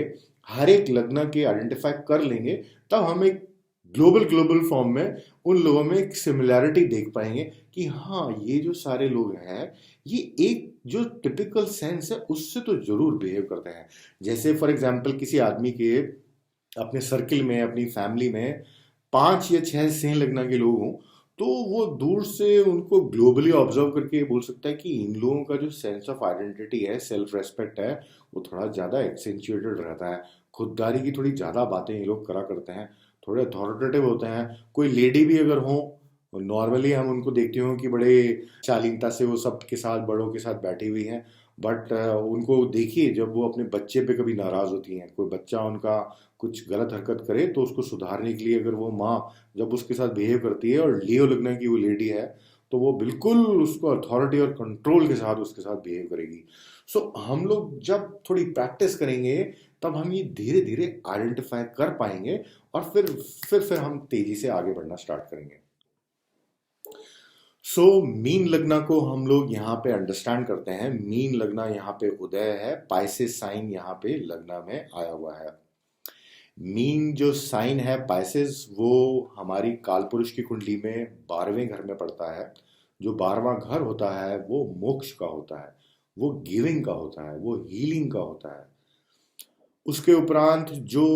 हर एक लग्न के आइडेंटिफाई कर लेंगे, तब हम एक ग्लोबल फॉर्म में उन लोगों में एक सिमिलैरिटी देख पाएंगे कि हाँ ये जो सारे लोग हैं ये एक जो टिपिकल सेंस है उससे तो जरूर बिहेव करते हैं। जैसे फॉर एग्जांपल किसी आदमी के अपने सर्किल में, अपनी फैमिली में 5 या 6 सिंह लग्न के लोग हों, तो वो दूर से उनको ग्लोबली ऑब्जर्व करके बोल सकता है कि इन लोगों का जो सेंस ऑफ आइडेंटिटी है, सेल्फ रेस्पेक्ट है, वो थोड़ा ज़्यादा एक्सेंचुएटेड रहता है, खुददारी की थोड़ी ज़्यादा बातें ये लोग करा करते हैं। थोड़े अथॉरिटेटिव होते हैं। कोई लेडी भी अगर हो, नॉर्मली हम उनको देखते हो कि बड़े शालीनता से वो सबके साथ, बड़ों के साथ बैठी हुई हैं, बट उनको देखिए जब वो अपने बच्चे पे कभी नाराज होती हैं, कोई बच्चा उनका कुछ गलत हरकत करे तो उसको सुधारने के लिए अगर वो माँ जब उसके साथ बिहेव करती है और लियो लगना की वो लेडी है, तो वो बिल्कुल उसको अथॉरिटी और कंट्रोल के साथ उसके साथ बिहेव करेगी। सो हम लोग जब थोड़ी प्रैक्टिस करेंगे तब हम ये धीरे धीरे आइडेंटिफाई कर पाएंगे, और फिर हम तेजी से आगे बढ़ना स्टार्ट करेंगे। मीन लगना को हम लोग यहाँ पे अंडरस्टैंड करते हैं। मीन लगना यहाँ पे उदय है, पाइसेस साइन यहाँ पे लगना में आया हुआ है। मीन जो साइन है पाइसेस, वो हमारी कालपुरुष की कुंडली में 12वें घर में पड़ता है। जो 12वां घर होता है वो मोक्ष का होता है, वो गिविंग का होता है, वो हीलिंग का होता है। उसके उपरांत जो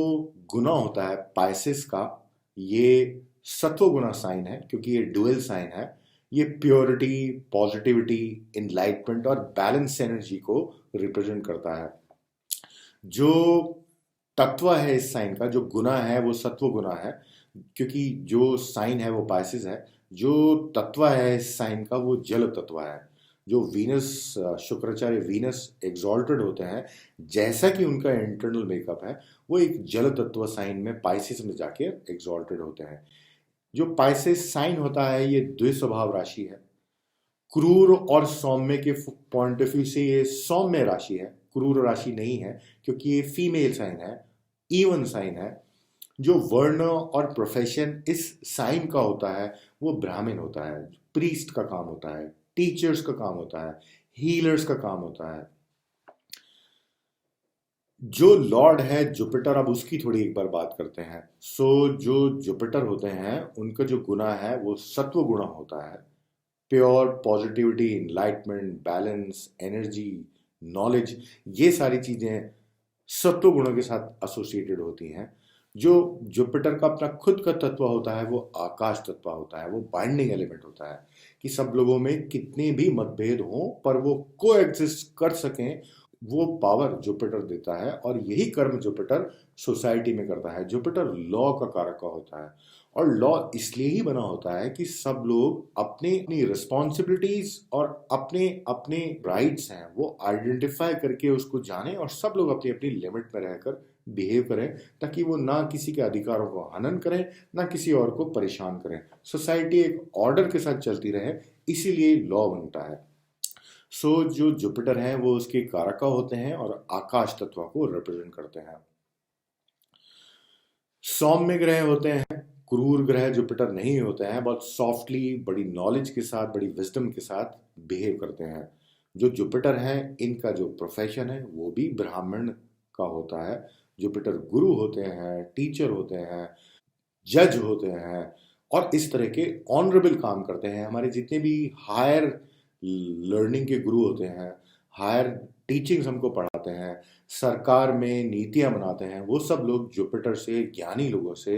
गुना होता है पाइसेस का, ये सत्व गुना साइन है, क्योंकि ये डुअल साइन है। ये प्योरिटी, पॉजिटिविटी, इनलाइटमेंट और बैलेंस एनर्जी को रिप्रेजेंट करता है। जो तत्व है इस साइन का, जो गुना है वो सत्व गुना है, क्योंकि जो साइन है वो पाइसेस है। जो तत्व है इस साइन का वो जल तत्व है। जो वीनस, शुक्राचार्य वीनस एग्जॉल्टेड होते हैं, जैसा कि उनका इंटरनल मेकअप है, वो एक जल तत्व साइन में पाइसेस में जाके एग्जॉल्टेड होते हैं। जो पाइसेस साइन होता है ये द्विस्वभाव राशि है। क्रूर और सौम्य के पॉइंट ऑफ व्यू से ये सौम्य राशि है, क्रूर राशि नहीं है, क्योंकि ये फीमेल साइन है, इवन साइन है। जो वर्ण और प्रोफेशन इस साइन का होता है वो ब्राह्मण होता है, प्रीस्ट का काम होता है, टीचर्स का काम होता है, हीलर्स का काम होता है। जो लॉर्ड है जुपिटर, अब उसकी थोड़ी एक बार बात करते हैं। जो जुपिटर होते हैं उनका जो गुना है वो सत्व गुणा होता है। Pure positivity, enlightenment, balance, energy, knowledge, ये सारी चीजें सत्व गुणों के साथ एसोसिएटेड होती हैं। जो जुपिटर का अपना खुद का तत्व होता है वो आकाश तत्व होता है, वो बाइंडिंग एलिमेंट होता है, कि सब लोगों में कितने भी मतभेद हों पर वो को एग्जिस्ट कर सकें, वो पावर जुपिटर देता है। और यही कर्म जुपिटर सोसाइटी में करता है। जुपिटर लॉ का कारक होता है, और लॉ इसलिए ही बना होता है कि सब लोग अपनी अपनी रिस्पॉन्सिबिलिटीज और अपने अपने राइट्स हैं वो आइडेंटिफाई करके उसको जाने, और सब लोग अपनी अपनी लिमिट में रहकर बिहेव करें, ताकि वो ना किसी के अधिकारों को हनन करें, ना किसी और को परेशान करें। सोसाइटी एक ऑर्डर के साथ चलती रहे, इसीलिए लॉ बनता है। जो जुपिटर है वो उसके कारका होते हैं और आकाश तत्व को रिप्रेजेंट करते हैं। सौम्य ग्रह होते हैं, क्रूर ग्रह जुपिटर नहीं होते हैं, बहुत सॉफ्टली, बड़ी नॉलेज के साथ, बड़ी विजडम के साथ बिहेव करते हैं। जो जुपिटर हैं इनका जो प्रोफेशन है वो भी ब्राह्मण का होता है। जुपिटर गुरु होते हैं, टीचर होते हैं, जज होते हैं, और इस तरह के ऑनरेबल काम करते हैं। हमारे जितने भी हायर लर्निंग के गुरु होते हैं, हायर टीचिंग्स हमको पढ़ाते हैं, सरकार में नीतियां बनाते हैं, वो सब लोग जुपिटर से, ज्ञानी लोगों से,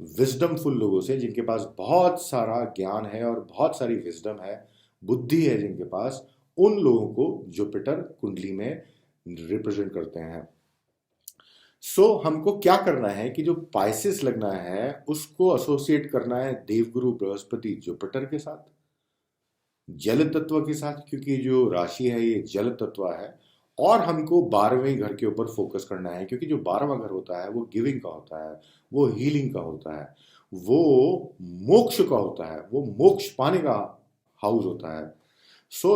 विजडमफुल लोगों से, जिनके पास बहुत सारा ज्ञान है और बहुत सारी विजडम है, बुद्धि है जिनके पास, उन लोगों को जुपिटर कुंडली में रिप्रेजेंट करते हैं। हमको क्या करना है कि जो पाइसेस लगना है उसको एसोसिएट करना है देवगुरु बृहस्पति जुपिटर के साथ, जल तत्व के साथ, क्योंकि जो राशि है ये जल तत्व है। और हमको 12वें घर के ऊपर फोकस करना है, क्योंकि जो 12वां घर होता है वो गिविंग का होता है, वो हीलिंग का होता है, वो मोक्ष का होता है, वो मोक्ष पाने का हाउस होता है।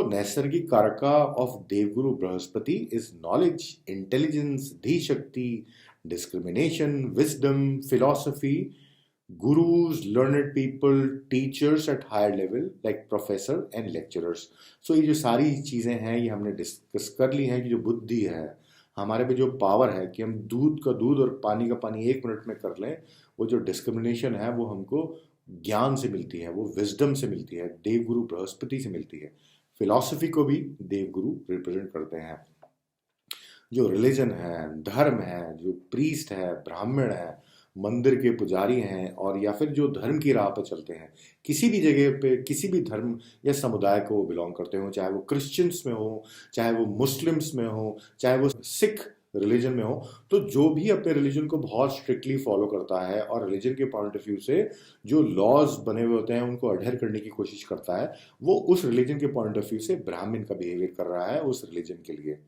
नैसर्गिक karaka of Devguru Brihaspati is knowledge, intelligence, dhi shakti, discrimination, wisdom, philosophy, gurus, learned people, teachers at higher level like professor and lecturers। ये जो सारी चीज़ें हैं ये हमने डिस्कस कर ली हैं कि जो बुद्धि है, हमारे पे जो पावर है कि हम दूध का दूध और पानी का पानी 1 मिनट में कर लें, वो जो डिस्क्रिमिनेशन है वो हमको ज्ञान से मिलती है, वो विजडम से मिलती है, देवगुरु बृहस्पति से मिलती है। फिलॉसफी को भी देवगुरु रिप्रेजेंट करते हैं। जो रिलीजन है, धर्म है, जो प्रीस्ट है, ब्राह्मण है, मंदिर के पुजारी हैं, और या फिर जो धर्म की राह पर चलते हैं, किसी भी जगह पे, किसी भी धर्म या समुदाय को बिलोंग करते हो, चाहे वो क्रिश्चियंस में हो, चाहे वो मुस्लिम्स में हो, चाहे वो सिख रिलीजन में हो, तो जो भी अपने रिलीजन को बहुत स्ट्रिक्टली फॉलो करता है और रिलीजन के पॉइंट ऑफ व्यू से जो लॉज बने हुए होते हैं उनको अडेयर करने की कोशिश करता है, वो उस रिलीजन के पॉइंट ऑफ व्यू से ब्राह्मण का बिहेवियर कर रहा है उस रिलीजन के लिए।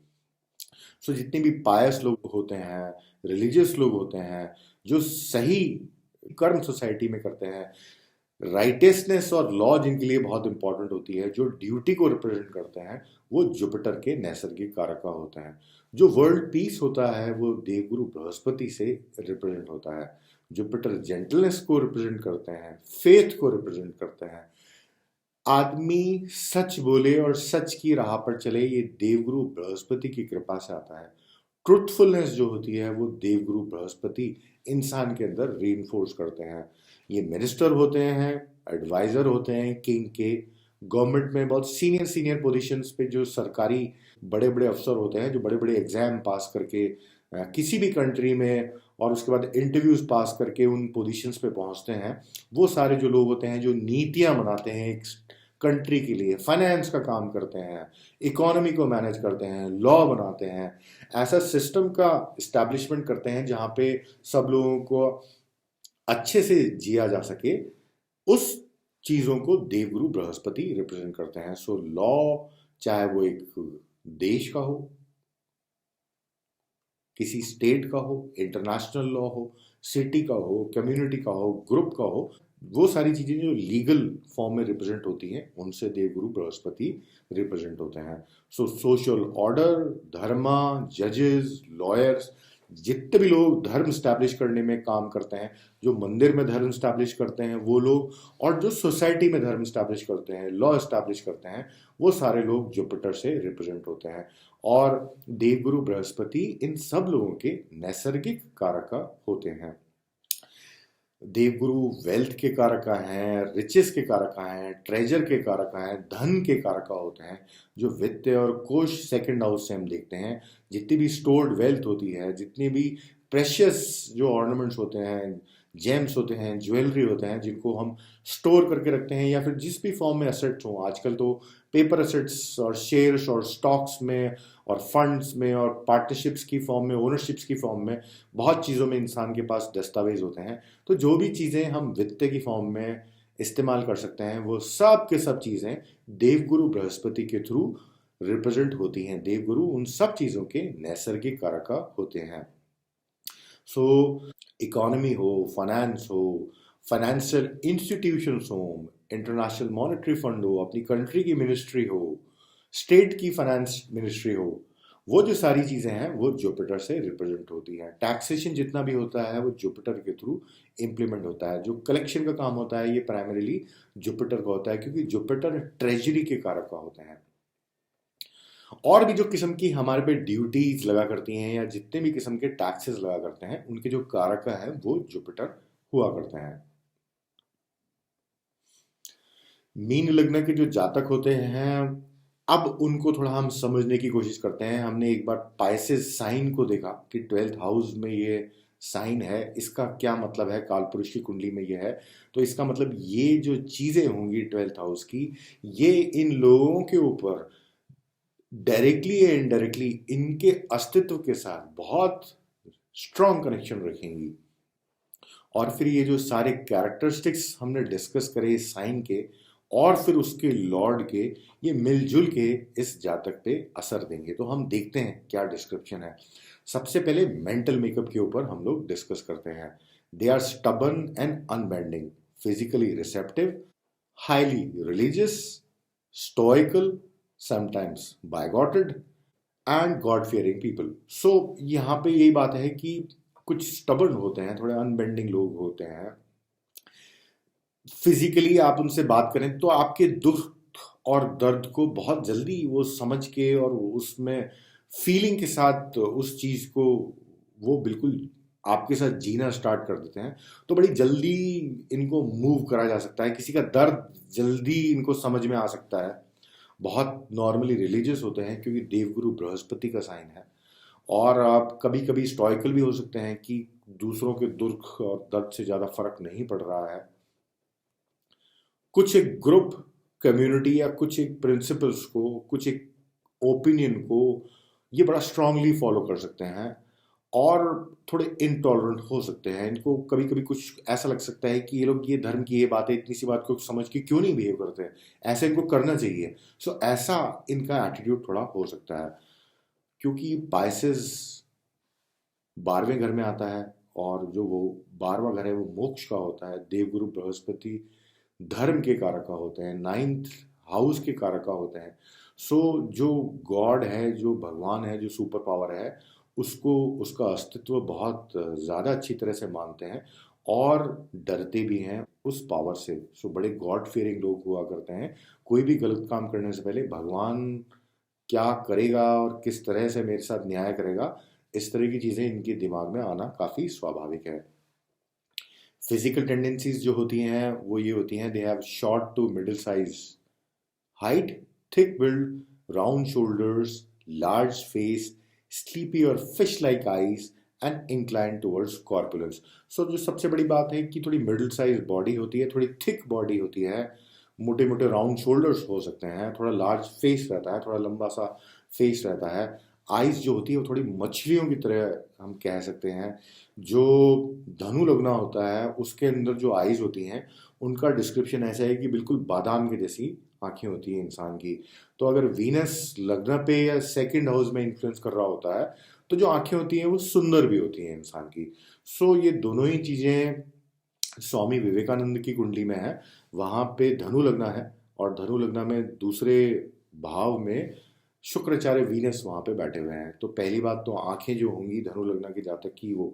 सो जितने भी पायस लोग होते हैं, रिलीजियस लोग होते हैं, जो सही कर्म सोसाइटी में करते हैं, राइटियसनेस और लॉ जिनके लिए बहुत इंपॉर्टेंट होती है, जो ड्यूटी को रिप्रेजेंट करते हैं, वो जुपिटर के नैसर्गिक कारक होते हैं। जो वर्ल्ड पीस होता है वो देवगुरु बृहस्पति से रिप्रेजेंट होता है। जुपिटर जेंटलनेस को रिप्रेजेंट करते हैं, फेथ को रिप्रेजेंट करते हैं। आदमी सच बोले और सच की राह पर चले, ये देवगुरु बृहस्पति की कृपा से आता है। ट्रुथफुलनेस जो होती है वो देवगुरु बृहस्पति इंसान के अंदर रीइंफोर्स करते हैं। ये मिनिस्टर होते हैं, एडवाइजर होते हैं किंग के, गवर्नमेंट में बहुत सीनियर सीनियर पोजीशंस पे जो सरकारी बड़े बड़े अफसर होते हैं, जो बड़े बड़े एग्जाम पास करके किसी भी कंट्री में और उसके बाद इंटरव्यूज पास करके उन पोजीशंस पे पहुंचते हैं, वो सारे जो लोग होते हैं जो नीतियां बनाते हैं एक कंट्री के लिए, फाइनेंस का काम करते हैं, इकोनॉमी को मैनेज करते हैं, लॉ बनाते हैं, ऐसा सिस्टम का इस्टेब्लिशमेंट करते हैं जहां पे सब लोगों को अच्छे से जिया जा सके, उस चीजों को देवगुरु बृहस्पति रिप्रेजेंट करते हैं। सो लॉ, चाहे वो एक देश का हो, किसी स्टेट का हो, इंटरनेशनल लॉ हो, सिटी का हो, कम्युनिटी का हो, ग्रुप का हो, वो सारी चीजें जो लीगल फॉर्म में रिप्रेजेंट होती हैं उनसे देवगुरु बृहस्पति रिप्रेजेंट होते हैं। सो सोशल ऑर्डर, धर्मा, जजेस, लॉयर्स, जितने भी लोग धर्म स्टैब्लिश करने में काम करते हैं, जो मंदिर में धर्म स्टैब्लिश करते हैं वो लोग, और जो सोसाइटी में धर्म स्टैब्लिश करते हैं, लॉ स्टैब्लिश करते हैं, वो सारे लोग जुपिटर से रिप्रेजेंट होते हैं। और देवगुरु बृहस्पति इन सब लोगों के नैसर्गिक कारक होते हैं। देवगुरु वेल्थ के कारक हैं, रिचेस के कारक हैं, ट्रेजर के कारक हैं, धन के कारक होते हैं, जो वित्त और कोष सेकंड हाउस से हम देखते हैं। जितनी भी स्टोर्ड वेल्थ होती है, जितनी भी प्रेशियस जो ऑर्नामेंट्स होते हैं, जेम्स होते हैं, ज्वेलरी होते हैं, जिनको हम स्टोर करके रखते हैं या फिर जिस भी फॉर्म में एसेट्स हो, आजकल तो पेपर एसेट्स और शेयर्स और स्टॉक्स में और फंड्स में और पार्टनरशिप्स की फॉर्म में, ओनरशिप्स की फॉर्म में, बहुत चीज़ों में इंसान के पास दस्तावेज होते हैं। तो जो भी चीज़ें हम वित्त की फॉर्म में इस्तेमाल कर सकते हैं, वो सब के सब चीज़ें देवगुरु बृहस्पति के थ्रू रिप्रेजेंट होती हैं। देवगुरु उन सब चीज़ों के नैसर्गिक कारक होते हैं। सो इकोनॉमी हो, फाइनेंस हो, फाइनेंशियल इंस्टीट्यूशंस हो, इंटरनेशनल मॉनेटरी फंड हो, अपनी कंट्री की मिनिस्ट्री हो, स्टेट की फाइनेंस मिनिस्ट्री हो, वो जो सारी चीज़ें हैं वो जुपिटर से रिप्रेजेंट होती हैं। टैक्सेशन जितना भी होता है वो जुपिटर के थ्रू इम्प्लीमेंट होता है। जो कलेक्शन का काम होता है ये प्राइमरीली जुपिटर का होता है, क्योंकि जुपिटर ट्रेजरी के कारक का होते हैं। और भी जो किस्म की हमारे पे ड्यूटीज लगा करती हैं या जितने भी किस्म के टैक्सेस लगा करते हैं, उनके जो कारक हैं वो जुपिटर हुआ करते हैं। मीन लग्न के जो जातक होते हैं, अब उनको थोड़ा हम समझने की कोशिश करते हैं। हमने एक बार पाइसेस साइन को देखा कि 12th हाउस में ये साइन है, इसका क्या मतलब है, कालपुरुष की कुंडली में ये है, तो इसका मतलब ये जो चीजें होंगी 12th हाउस की, ये इन लोगों के ऊपर डायरेक्टली या इनडायरेक्टली इनके अस्तित्व के साथ बहुत स्ट्रॉन्ग कनेक्शन रखेंगी। और फिर ये जो सारे कैरेक्टरिस्टिक्स हमने डिस्कस करे इस साइन के और फिर उसके लॉर्ड के, ये मिलजुल के इस जातक पे असर देंगे। तो हम देखते हैं क्या डिस्क्रिप्शन है। सबसे पहले मेंटल मेकअप के ऊपर हम लोग डिस्कस करते हैं। They are stubborn and unbending, physically receptive, highly religious, stoical, sometimes bigoted and God fearing people. So यहाँ पे यही बात है कि कुछ stubborn होते हैं, थोड़े unbending लोग होते हैं। फिजिकली आप उनसे बात करें तो आपके दुख और दर्द को बहुत जल्दी वो समझ के और उसमें फीलिंग के साथ उस चीज को वो बिल्कुल आपके साथ जीना स्टार्ट कर देते हैं। तो बड़ी जल्दी इनको मूव करा जा सकता है, किसी का दर्द जल्दी इनको समझ में आ सकता है। बहुत नॉर्मली रिलीजियस होते हैं क्योंकि देवगुरु बृहस्पति का साइन है। और आप कभी कभी स्टोइकल भी हो सकते हैं कि दूसरों के दुख और दर्द से ज़्यादा फर्क नहीं पड़ रहा है। कुछ एक ग्रुप, कम्युनिटी या कुछ एक प्रिंसिपल्स को, कुछ एक ओपिनियन को ये बड़ा स्ट्रांगली फॉलो कर सकते हैं और थोड़े इनटॉलरेंट हो सकते हैं। इनको कभी कभी कुछ ऐसा लग सकता है कि ये लोग ये धर्म की ये बात है, इतनी सी बात को समझ के क्यों नहीं बिहेव करते हैं, ऐसे इनको करना चाहिए। सो ऐसा इनका एटीट्यूड थोड़ा हो सकता है, क्योंकि बाइसेस 12वें घर में आता है, और जो वो 12वां घर है वो मोक्ष का होता है। देवगुरु बृहस्पति धर्म के कारक का होते हैं, 9th हाउस के कारक का होते हैं। सो जो गॉड है, जो भगवान है, जो सुपर पावर है, उसको उसका अस्तित्व बहुत ज़्यादा अच्छी तरह से मानते हैं और डरते भी हैं उस पावर से। सो बड़े गॉड फियरिंग लोग हुआ करते हैं। कोई भी गलत काम करने से पहले भगवान क्या करेगा और किस तरह से मेरे साथ न्याय करेगा, इस तरह की चीज़ें इनके दिमाग में आना काफ़ी स्वाभाविक है। फिजिकल टेंडेंसीज जो होती हैं वो ये होती हैं, they have short to middle size height, thick build, round shoulders, large face, sleepy और fish like eyes and incline towards corpulence. So जो सबसे बड़ी बात है कि थोड़ी मिडिल साइज बॉडी होती है, थोड़ी थिक बॉडी होती है, मोटे मोटे राउंड शोल्डर्स हो सकते हैं, थोड़ा लार्ज फेस रहता है, थोड़ा लंबा सा फेस रहता है। आइज जो होती है वो थोड़ी मछलियों की तरह हम कह सकते हैं। जो धनु लगना होता है उसके अंदर जो आइज होती हैं उनका डिस्क्रिप्शन ऐसा है कि बिल्कुल बादाम के जैसी आंखें होती हैं इंसान की। तो अगर वीनस लग्न पे या सेकंड हाउस में इन्फ्लुएंस कर रहा होता है तो जो आंखें होती हैं वो सुंदर भी होती हैं इंसान की। सो ये दोनों ही चीजें स्वामी विवेकानंद की कुंडली में है। वहां पे धनु लगना है और धनु लगना में दूसरे भाव में शुक्राचार्य वीनस वहां पे बैठे हुए हैं। तो पहली बात तो आंखें जो होंगी धनु लग्न के जातक की वो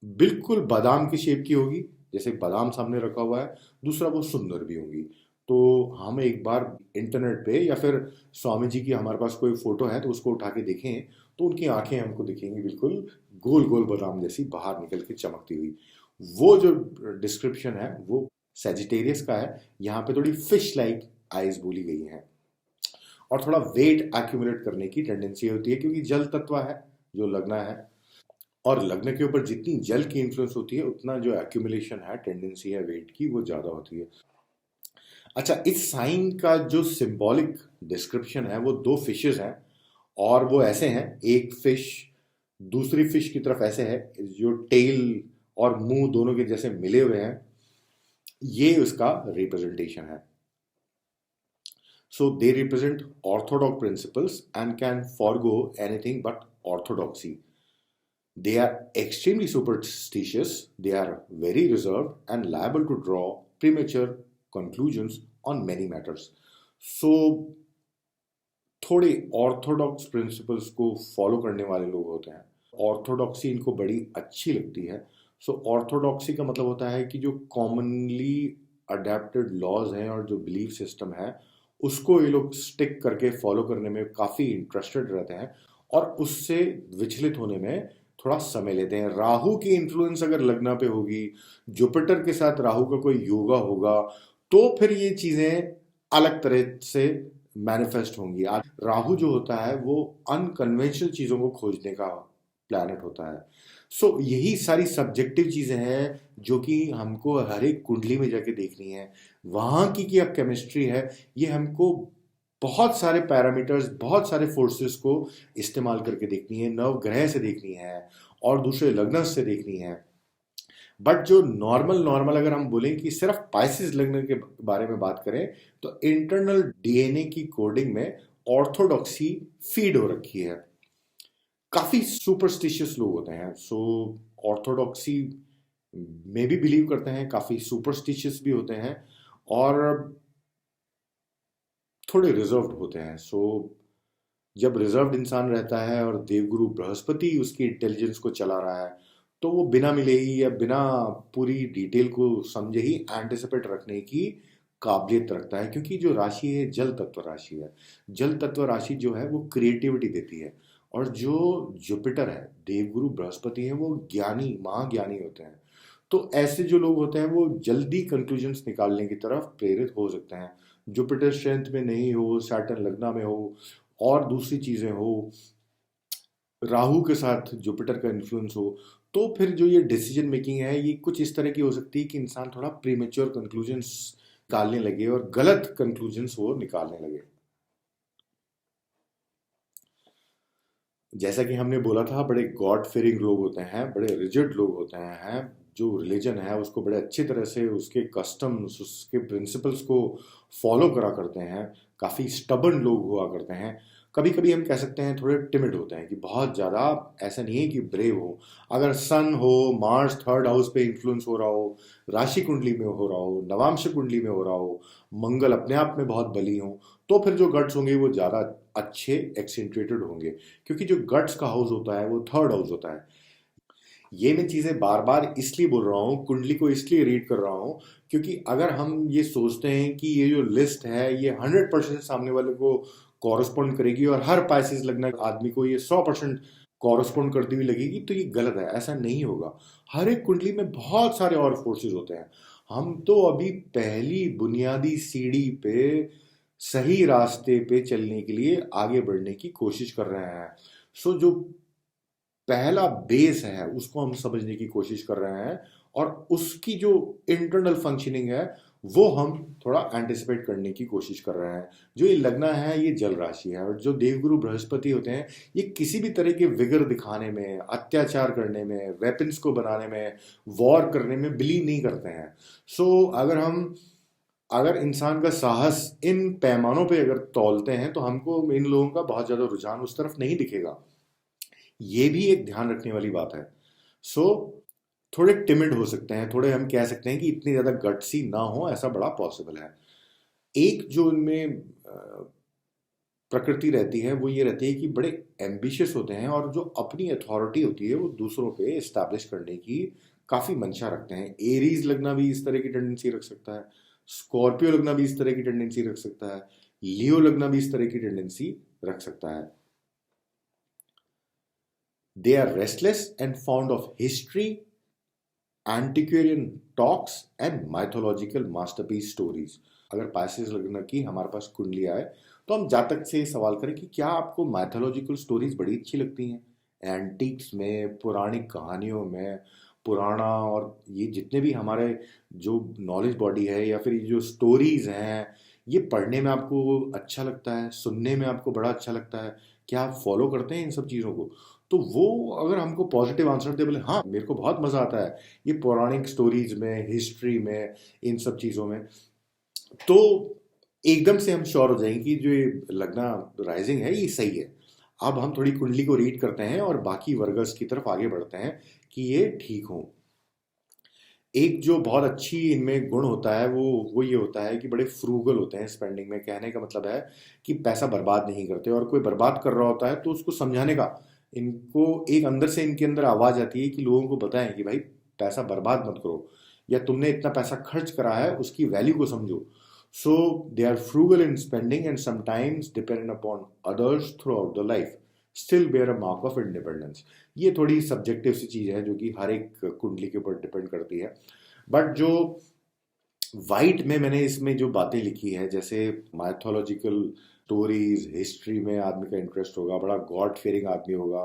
बिल्कुल बादाम की शेप की होगी, जैसे बादाम सामने रखा हुआ है। दूसरा वो सुंदर भी होंगी। तो हम एक बार इंटरनेट पे या फिर स्वामी जी की हमारे पास कोई फोटो है तो उसको उठा के देखें तो उनकी आंखें हमको दिखेंगी बिल्कुल गोल गोल बादाम जैसी बाहर निकल के चमकती हुई। वो जो डिस्क्रिप्शन है वो सेजिटेरियस का है। यहाँ पे थोड़ी फिश लाइक आइज बोली गई हैं और थोड़ा वेट एक्यूमुलेट करने की टेंडेंसी होती है, क्योंकि जल तत्व है जो लगना है, और लग्न के ऊपर जितनी जल की इन्फ्लुएंस होती है उतना जो एक्यूमुलेशन है, टेंडेंसी है वेट की, वो ज़्यादा होती है। अच्छा, इस साइन का जो सिंबॉलिक डिस्क्रिप्शन है वो दो फिशेस हैं, और वो ऐसे हैं, एक फिश दूसरी फिश की तरफ ऐसे है, जो टेल और मुंह दोनों के जैसे मिले हुए हैं, ये उसका रिप्रेजेंटेशन है। So they represent orthodox principles and can forgo anything but orthodoxy. They are extremely superstitious, they are very reserved and liable to draw premature conclusions on many matters. So, थोड़े ऑर्थोडॉक्स प्रिंसिपल्स को follow करने वाले लोग होते हैं। Orthodoxy इनको बड़ी अच्छी लगती है। सो ऑर्थोडॉक्सी का मतलब होता है कि जो कॉमनली अडेप्टेड लॉज हैं और जो बिलीफ सिस्टम है उसको ये लोग स्टिक करके फॉलो करने में काफ़ी इंटरेस्टेड रहते हैं और उससे विचलित होने में थोड़ा समय लेते हैं। राहु की इन्फ्लुएंस अगर लग्न पे होगी, जुपिटर के साथ राहु का कोई योगा होगा, तो फिर ये चीजें अलग तरह से मैनिफेस्ट होंगी। राहु जो होता है वो अनकन्वेंशनल चीजों को खोजने का प्लैनेट होता है। सो यही सारी सब्जेक्टिव चीजें हैं जो कि हमको हर एक कुंडली में जाके देखनी है। वहां की क्या केमिस्ट्री है ये हमको बहुत सारे पैरामीटर्स, बहुत सारे फोर्सेस को इस्तेमाल करके देखनी है, नव ग्रह से देखनी है और दूसरे लग्न से देखनी है। बट जो नॉर्मल नॉर्मल अगर हम बोलें कि सिर्फ पाइसिस लग्न के बारे में बात करें तो इंटरनल डीएनए की कोडिंग में ऑर्थोडॉक्सी फीड हो रखी है। काफी सुपरस्टिशियस लोग होते हैं। सो ऑर्थोडॉक्सी में भी बिलीव करते हैं, काफी सुपरस्टिशियस भी होते हैं और थोड़े रिजर्व्ड होते हैं। सो जब रिजर्व्ड इंसान रहता है और देवगुरु बृहस्पति उसकी इंटेलिजेंस को चला रहा है तो वो बिना मिले ही या बिना पूरी डिटेल को समझे ही एंटिसिपेट रखने की काबिलियत रखता है, क्योंकि जो राशि है जल तत्व राशि है। जल तत्व राशि जो है वो क्रिएटिविटी देती है, और जो जुपिटर है, देवगुरु बृहस्पति है, वो ज्ञानी महाज्ञानी होते हैं। तो ऐसे जो लोग होते हैं वो जल्दी कंक्लूजन्स निकालने की तरफ प्रेरित हो सकते हैं। जुपिटर स्ट्रेंथ में नहीं हो, सैटर्न लग्ना में हो और दूसरी चीजें हो, राहु के साथ जुपिटर का इन्फ्लुएंस हो, तो फिर जो ये डिसीजन मेकिंग है ये कुछ इस तरह की हो सकती है कि इंसान थोड़ा प्रीमेच्योर कंक्लूजन्स निकालने लगे और गलत कंक्लूजन्स वो निकालने लगे। जैसा कि हमने बोला था, बड़े गॉड फेयरिंग लोग होते हैं, बड़े रिजिड लोग होते हैं, जो रिलीजन है उसको बड़े अच्छी तरह से उसके कस्टम्स, उसके प्रिंसिपल्स को फॉलो करा करते हैं, काफ़ी स्टबर्न लोग हुआ करते हैं। कभी कभी हम कह सकते हैं थोड़े टिमिड होते हैं, कि बहुत ज़्यादा ऐसा नहीं है कि ब्रेव हो। अगर सन हो, मार्स थर्ड हाउस पे इंफ्लुएंस हो रहा हो, राशि कुंडली में हो रहा हो, नवांश कुंडली में हो रहा हो, मंगल अपने आप में बहुत बली हो, तो फिर जो गट्स होंगे वो ज़्यादा अच्छे एक्सेंट्रेटेड होंगे। क्योंकि जो गट्स का हाउस होता है वो थर्ड हाउस होता है। ये मैं चीज़ें बार बार इसलिए बोल रहा हूँ, कुंडली को इसलिए रीड कर रहा हूँ, क्योंकि अगर हम ये सोचते हैं कि ये जो लिस्ट है ये 100% सामने वाले को कॉरस्पॉन्ड करेगी और हर पाइसेस लगना आदमी को ये 100% कॉरस्पॉन्ड करती हुई लगेगी, तो ये गलत है, ऐसा नहीं होगा। हर एक कुंडली में बहुत सारे और फोर्सेस होते हैं। हम तो अभी पहली बुनियादी सीढ़ी पे सही रास्ते पे चलने के लिए आगे बढ़ने की कोशिश कर रहे हैं। सो जो पहला बेस है उसको हम समझने की कोशिश कर रहे हैं, और उसकी जो इंटरनल फंक्शनिंग है वो हम थोड़ा एंटिसिपेट करने की कोशिश कर रहे हैं। जो ये लगना है ये जल राशि है, और जो देवगुरु बृहस्पति होते हैं ये किसी भी तरह के विगर दिखाने में, अत्याचार करने में, वेपन्स को बनाने में, वॉर करने में बिलीव नहीं करते हैं। सो अगर इंसान का साहस इन पैमानों पे अगर तौलते हैं तो हमको इन लोगों का बहुत ज्यादा रुझान उस तरफ नहीं दिखेगा। ये भी एक ध्यान रखने वाली बात है। सो थोड़े टिमिड हो सकते हैं, थोड़े हम कह सकते हैं कि इतनी ज्यादा गट्सी ना हो, ऐसा बड़ा पॉसिबल है। एक जो इनमें प्रकृति रहती है वो ये रहती है कि बड़े एम्बिशियस होते हैं, और जो अपनी अथॉरिटी होती है वो दूसरों पे एस्टैब्लिश करने की काफी मंशा रखते हैं। एरीज लगना भी इस तरह की टेंडेंसी रख सकता है, स्कॉर्पियो लगना भी इस तरह की टेंडेंसी रख सकता है, लियो लगना भी इस तरह की टेंडेंसी रख सकता है। They are restless and fond of history, antiquarian talks and mythological masterpiece stories. अगर पाइसेस लगना की हमारे पास कुंडली आए तो हम जातक से सवाल करें कि क्या आपको माइथोलॉजिकल स्टोरीज बड़ी अच्छी लगती हैं, एंटीक्स में, पौराणिक कहानियों में, पुराना, और ये जितने भी हमारे जो नॉलेज बॉडी है या फिर ये जो स्टोरीज हैं, ये पढ़ने में आपको अच्छा लगता है, सुनने में आपको बड़ा अच्छा लगता है, क्या आप फॉलो करते हैं इन सब चीज़ों को? तो वो अगर हमको पॉजिटिव आंसर दे, बोले हाँ मेरे को बहुत मज़ा आता है ये पौराणिक स्टोरीज में, हिस्ट्री में, इन सब चीज़ों में, तो एकदम से हम श्योर हो जाएंगे कि जो ये लगना राइजिंग है ये सही है। अब हम थोड़ी कुंडली को रीड करते हैं और बाकी वर्गर्स की तरफ आगे बढ़ते हैं कि ये ठीक हो। एक जो बहुत अच्छी इनमें गुण होता है वो ये होता है कि बड़े फ्रूगल होते हैं स्पेंडिंग में। कहने का मतलब है कि पैसा बर्बाद नहीं करते, और कोई बर्बाद कर रहा होता है तो उसको समझाने का इनको एक अंदर से इनके अंदर आवाज आती है कि लोगों को बताएं कि भाई पैसा बर्बाद मत करो, या तुमने इतना पैसा खर्च करा है उसकी वैल्यू को समझो। So they are frugal in spending and sometimes depend upon others throughout the life, still bear a mark of independence. ये थोड़ी सब्जेक्टिव सी चीज़ है जो कि हर एक कुंडली के ऊपर डिपेंड करती है। बट जो वाइट में मैंने इसमें जो बातें लिखी है, जैसे माइथोलॉजिकल स्टोरीज, हिस्ट्री में आदमी का इंटरेस्ट होगा, बड़ा गॉड फेयरिंग आदमी होगा,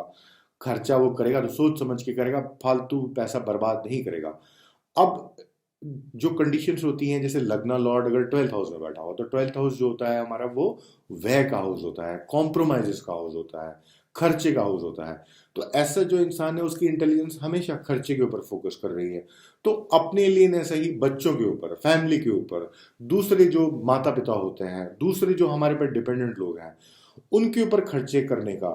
खर्चा वो करेगा तो सोच समझ के करेगा, फालतू पैसा बर्बाद नहीं करेगा। अब जो कंडीशंस होती हैं, जैसे लग्ना लॉर्ड अगर 12th हाउस में बैठा हो तो 12th हाउस जो होता है हमारा वो व्यय का हाउस होता है, कॉम्प्रोमाइजेस का हाउस होता है, खर्चे का हाउस होता है। तो ऐसा जो इंसान है उसकी इंटेलिजेंस हमेशा खर्चे के ऊपर फोकस कर रही है। तो अपने लिए न सही, बच्चों के ऊपर, फैमिली के ऊपर, दूसरे जो माता पिता होते हैं, दूसरे जो हमारे पर डिपेंडेंट लोग हैं, उनके ऊपर खर्चे करने का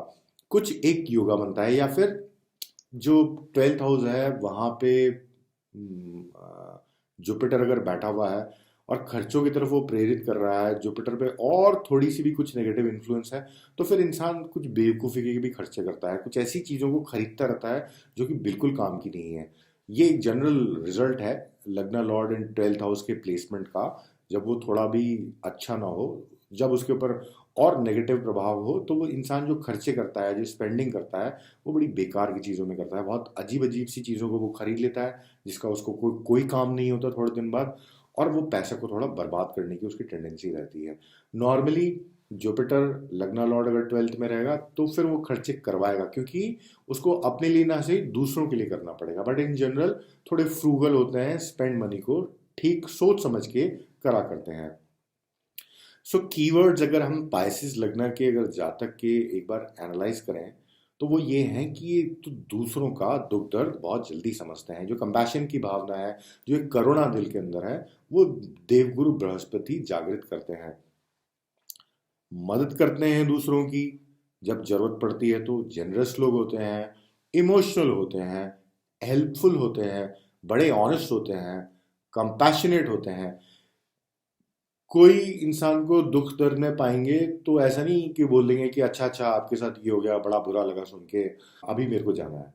कुछ एक योगा बनता है। या फिर जो 12th हाउस है वहां पे जुपिटर अगर बैठा हुआ है और खर्चों की तरफ वो प्रेरित कर रहा है, जुपिटर पे और थोड़ी सी भी कुछ नेगेटिव इन्फ्लुएंस है, तो फिर इंसान कुछ बेवकूफ़ी के भी खर्चे करता है, कुछ ऐसी चीज़ों को खरीदता रहता है जो कि बिल्कुल काम की नहीं है। ये एक जनरल रिजल्ट है लग्ना लॉर्ड इन 12th हाउस के प्लेसमेंट का। जब वो थोड़ा भी अच्छा ना हो, जब उसके ऊपर और नेगेटिव प्रभाव हो, तो वो इंसान जो खर्चे करता है, जो स्पेंडिंग करता है, वो बड़ी बेकार की चीज़ों में करता है, बहुत अजीब अजीब सी चीज़ों को वो खरीद लेता है जिसका उसको कोई काम नहीं होता थोड़े दिन बाद, और वो पैसे को थोड़ा बर्बाद करने की उसकी टेंडेंसी रहती है। नॉर्मली जुपिटर लग्ना लॉर्ड अगर 12th में रहेगा तो फिर वो खर्चे करवाएगा, क्योंकि उसको अपने लिए ना सही दूसरों के लिए करना पड़ेगा। बट इन जनरल थोड़े फ्रूगल होते हैं, स्पेंड मनी को ठीक सोच समझ के करा करते हैं। सो कीवर्ड्स अगर हम पाइसेस लग्ना के अगर जातक के एक बार एनालाइज करें तो वो ये हैं कि ये तो दूसरों का दुख दर्द बहुत जल्दी समझते हैं। जो कंपैशन की भावना है, जो एक करुणा दिल के अंदर है, वो देवगुरु बृहस्पति जागृत करते हैं। मदद करते हैं दूसरों की, जब जरूरत पड़ती है तो जेनरस लोग होते हैं, इमोशनल होते हैं, हेल्पफुल होते हैं, बड़े ऑनेस्ट होते हैं, कंपैशनेट होते हैं। कोई इंसान को दुख दर्द में पाएंगे तो ऐसा नहीं कि बोल देंगे कि अच्छा अच्छा आपके साथ ये हो गया, बड़ा बुरा लगा सुन के, अभी मेरे को जाना है।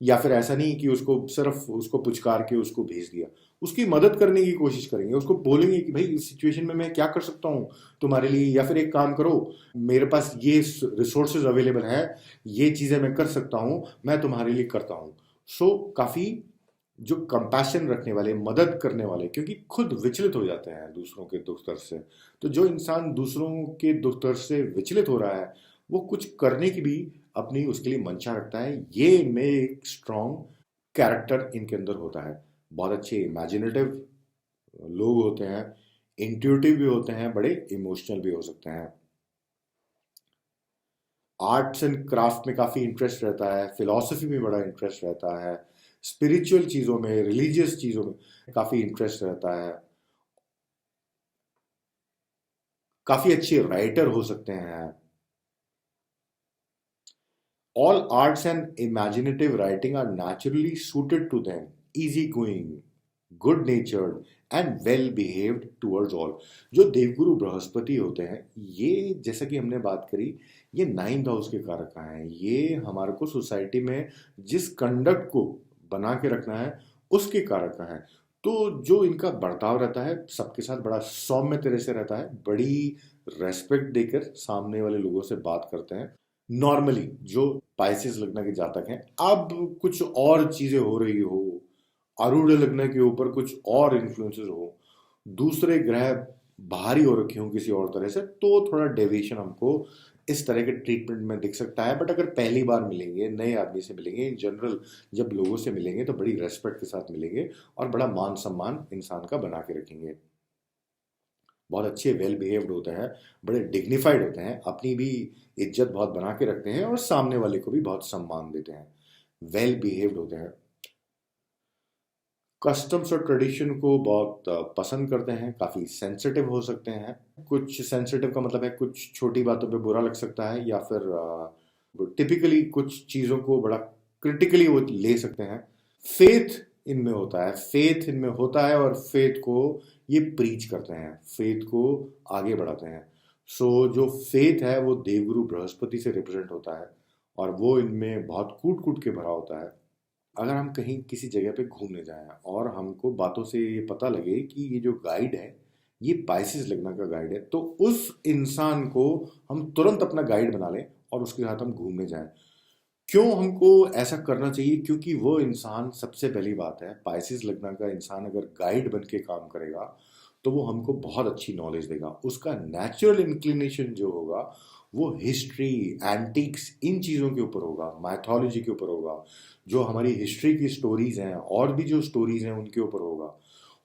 या फिर ऐसा नहीं कि उसको सिर्फ उसको पुचकार के उसको भेज दिया। उसकी मदद करने की कोशिश करेंगे, उसको बोलेंगे कि भाई इस सिचुएशन में मैं क्या कर सकता हूँ तुम्हारे लिए, या फिर एक काम करो, मेरे पास ये रिसोर्सेज अवेलेबल है, ये चीज़ें मैं कर सकता हूँ, मैं तुम्हारे लिए करता हूँ। सो काफ़ी जो कंपैशन रखने वाले, मदद करने वाले, क्योंकि खुद विचलित हो जाते हैं दूसरों के दुख दर्द से। तो जो इंसान दूसरों के दुख दर्द से विचलित हो रहा है, वो कुछ करने की भी अपनी उसके लिए मंशा रखता है। ये इनमें एक स्ट्रॉन्ग कैरेक्टर इनके अंदर होता है। बहुत अच्छे इमेजिनेटिव लोग होते हैं, इंट्यूटिव भी होते हैं, बड़े इमोशनल भी हो सकते हैं। आर्ट्स एंड क्राफ्ट में काफ़ी इंटरेस्ट रहता है, फिलॉसफी में बड़ा इंटरेस्ट रहता है, स्पिरिचुअल चीज़ों में, रिलीजियस चीज़ों में काफ़ी इंटरेस्ट रहता है। काफ़ी अच्छे राइटर हो सकते हैं। All arts and imaginative writing are naturally suited to them, easygoing, good natured and well behaved towards all। जो देवगुरु बृहस्पति होते हैं, ये जैसा कि हमने बात करी, ये नाइन्थ हाउस के कारक हैं। ये हमारे को सोसाइटी में जिस कंडक्ट को बना के रखना है उसके कारक हैं। तो जो इनका बर्ताव रहता है सबके साथ बड़ा सौम्य तरह से रहता है, बड़ी रेस्पेक्ट देकर सामने वाले लोगों से बात करते हैं। नॉर्मली जो पाइसेस लग्न के जातक हैं, अब कुछ और चीजें हो रही हो, आरूढ़ लग्न के ऊपर कुछ और इन्फ्लुएंसेस हो, दूसरे ग्रह भारी हो रखे हों किसी और तरह से, तो थोड़ा डेविएशन हमको इस तरह के ट्रीटमेंट में दिख सकता है। बट अगर पहली बार मिलेंगे, नए आदमी से मिलेंगे, इन जनरल जब लोगों से मिलेंगे तो बड़ी रेस्पेक्ट के साथ मिलेंगे और बड़ा मान सम्मान इंसान का बना के रखेंगे। बहुत अच्छे वेल बिहेव्ड होते हैं, बड़े डिग्निफाइड होते हैं, अपनी भी इज्जत बहुत बना के रखते हैं और सामने वाले को भी बहुत सम्मान देते हैं, वेल बिहेव्ड होते हैं। कस्टम्स और ट्रेडिशन को बहुत पसंद करते हैं, काफ़ी सेंसिटिव हो सकते हैं। कुछ सेंसिटिव का मतलब है कुछ छोटी बातों पे बुरा लग सकता है, या फिर टिपिकली कुछ चीज़ों को बड़ा क्रिटिकली वो ले सकते हैं। फेथ इनमें होता है, फेथ इनमें होता है, और फेथ को ये प्रीच करते हैं, फेथ को आगे बढ़ाते हैं। सो जो फेथ है वो देवगुरु बृहस्पति से रिप्रेजेंट होता है, और वो इनमें बहुत कूट कूट के भरा होता है। अगर हम कहीं किसी जगह पे घूमने जाएं और हमको बातों से ये पता लगे कि ये जो गाइड है ये पाइसेस लग्न का गाइड है, तो उस इंसान को हम तुरंत अपना गाइड बना लें और उसके साथ हम घूमने जाएं। क्यों हमको ऐसा करना चाहिए? क्योंकि वो इंसान, सबसे पहली बात है, पाइसेस लग्न का इंसान अगर गाइड बन के काम करेगा तो वो हमको बहुत अच्छी नॉलेज देगा। उसका नेचुरल इंक्लिनेशन जो होगा वो हिस्ट्री, एंटिक्स, इन चीज़ों के ऊपर होगा, माइथोलॉजी के ऊपर होगा, जो हमारी हिस्ट्री की स्टोरीज हैं और भी जो स्टोरीज हैं उनके ऊपर होगा।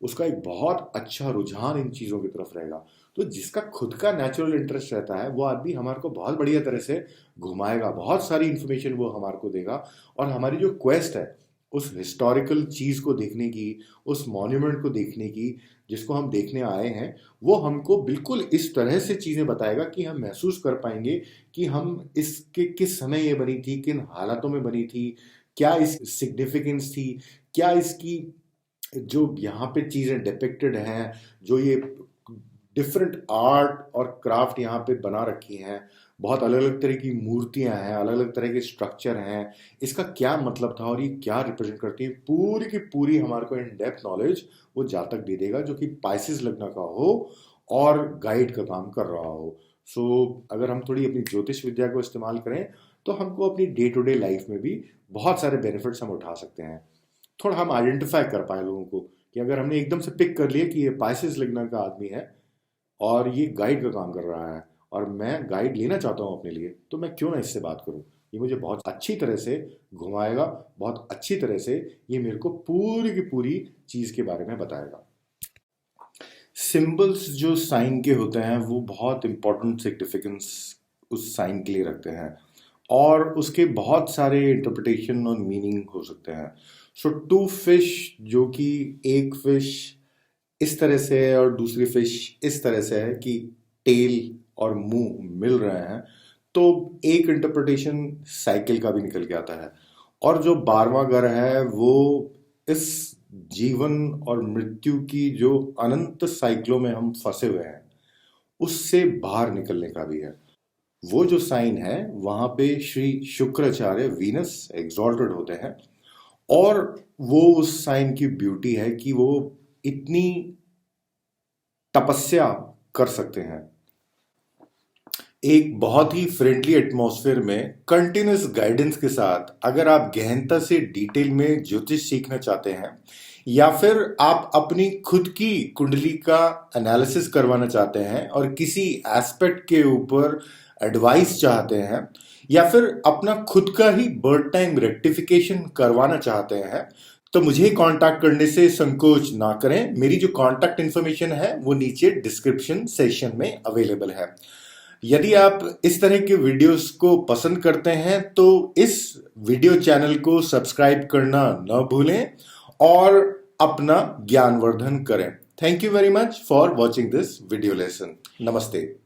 उसका एक बहुत अच्छा रुझान इन चीज़ों की तरफ रहेगा। तो जिसका खुद का नेचुरल इंटरेस्ट रहता है वो आदमी हमारे को बहुत बढ़िया तरह से घुमाएगा, बहुत सारी इंफॉर्मेशन वो हमारे को देगा। और हमारी जो क्वेस्ट है उस हिस्टोरिकल चीज़ को देखने की, उस मॉन्यूमेंट को देखने की, जिसको हम देखने आए हैं, वो हमको बिल्कुल इस तरह से चीज़ें बताएगा कि हम महसूस कर पाएंगे कि हम इसके किस समय ये बनी थी, किन हालातों में बनी थी, क्या इस सिग्निफिकेंस थी, क्या इसकी जो यहाँ पे चीज़ें डिपिक्टेड हैं, जो ये डिफरेंट आर्ट और क्राफ्ट यहाँ पे बना रखी हैं, बहुत अलग अलग तरह की मूर्तियाँ हैं, अलग अलग तरह के स्ट्रक्चर हैं, इसका क्या मतलब था और ये क्या रिप्रेजेंट करती है, पूरी की पूरी हमारे को इन डेप्थ नॉलेज वो जातक दे देगा, जो कि पाइसेस लग्न का हो और गाइड का काम कर रहा हो। सो अगर हम थोड़ी अपनी ज्योतिष विद्या को इस्तेमाल करें तो हमको अपनी डे टू डे लाइफ में भी बहुत सारे बेनिफिट्स हम उठा सकते हैं। थोड़ा हम आइडेंटिफाई कर पाए लोगों को कि अगर हमने एकदम से पिक कर लिया कि ये पाइसेस लग्न का आदमी है और ये गाइड का काम कर रहा है और मैं गाइड लेना चाहता हूँ अपने लिए, तो मैं क्यों ना इससे बात करूँ। ये मुझे बहुत अच्छी तरह से घुमाएगा, बहुत अच्छी तरह से ये मेरे को पूरी की पूरी चीज़ के बारे में बताएगा। सिंबल्स जो साइन के होते हैं वो बहुत इंपॉर्टेंट सिग्निफिकेंस उस साइन के लिए रखते हैं, और उसके बहुत सारे इंटरप्रिटेशन और मीनिंग हो सकते हैं। सो टू फिश, जो कि एक फिश इस तरह से है और दूसरी फिश इस तरह से है कि टेल और मुंह मिल रहे हैं, तो एक इंटरप्रिटेशन साइकिल का भी निकल के आता है। और जो 12वां घर है वो इस जीवन और मृत्यु की जो अनंत साइकिलों में हम फंसे हुए हैं उससे बाहर निकलने का भी है। वो जो साइन है वहां पे श्री शुक्राचार्य वीनस एग्जॉल्टेड होते हैं, और वो उस साइन की ब्यूटी है कि वो इतनी तपस्या कर सकते हैं। एक बहुत ही फ्रेंडली एटमॉस्फेयर में कंटिन्यूस गाइडेंस के साथ अगर आप गहनता से डिटेल में ज्योतिष सीखना चाहते हैं, या फिर आप अपनी खुद की कुंडली का एनालिसिस करवाना चाहते हैं और किसी एस्पेक्ट के ऊपर एडवाइस चाहते हैं, या फिर अपना खुद का ही बर्थ टाइम रेक्टिफिकेशन करवाना चाहते हैं, तो मुझे कांटेक्ट करने से संकोच ना करें। मेरी जो कांटेक्ट इन्फॉर्मेशन है वो नीचे डिस्क्रिप्शन सेक्शन में अवेलेबल है। यदि आप इस तरह के वीडियोस को पसंद करते हैं तो इस वीडियो चैनल को सब्सक्राइब करना न भूलें और अपना ज्ञानवर्धन करें। Thank you very much for watching this video lesson. नमस्ते।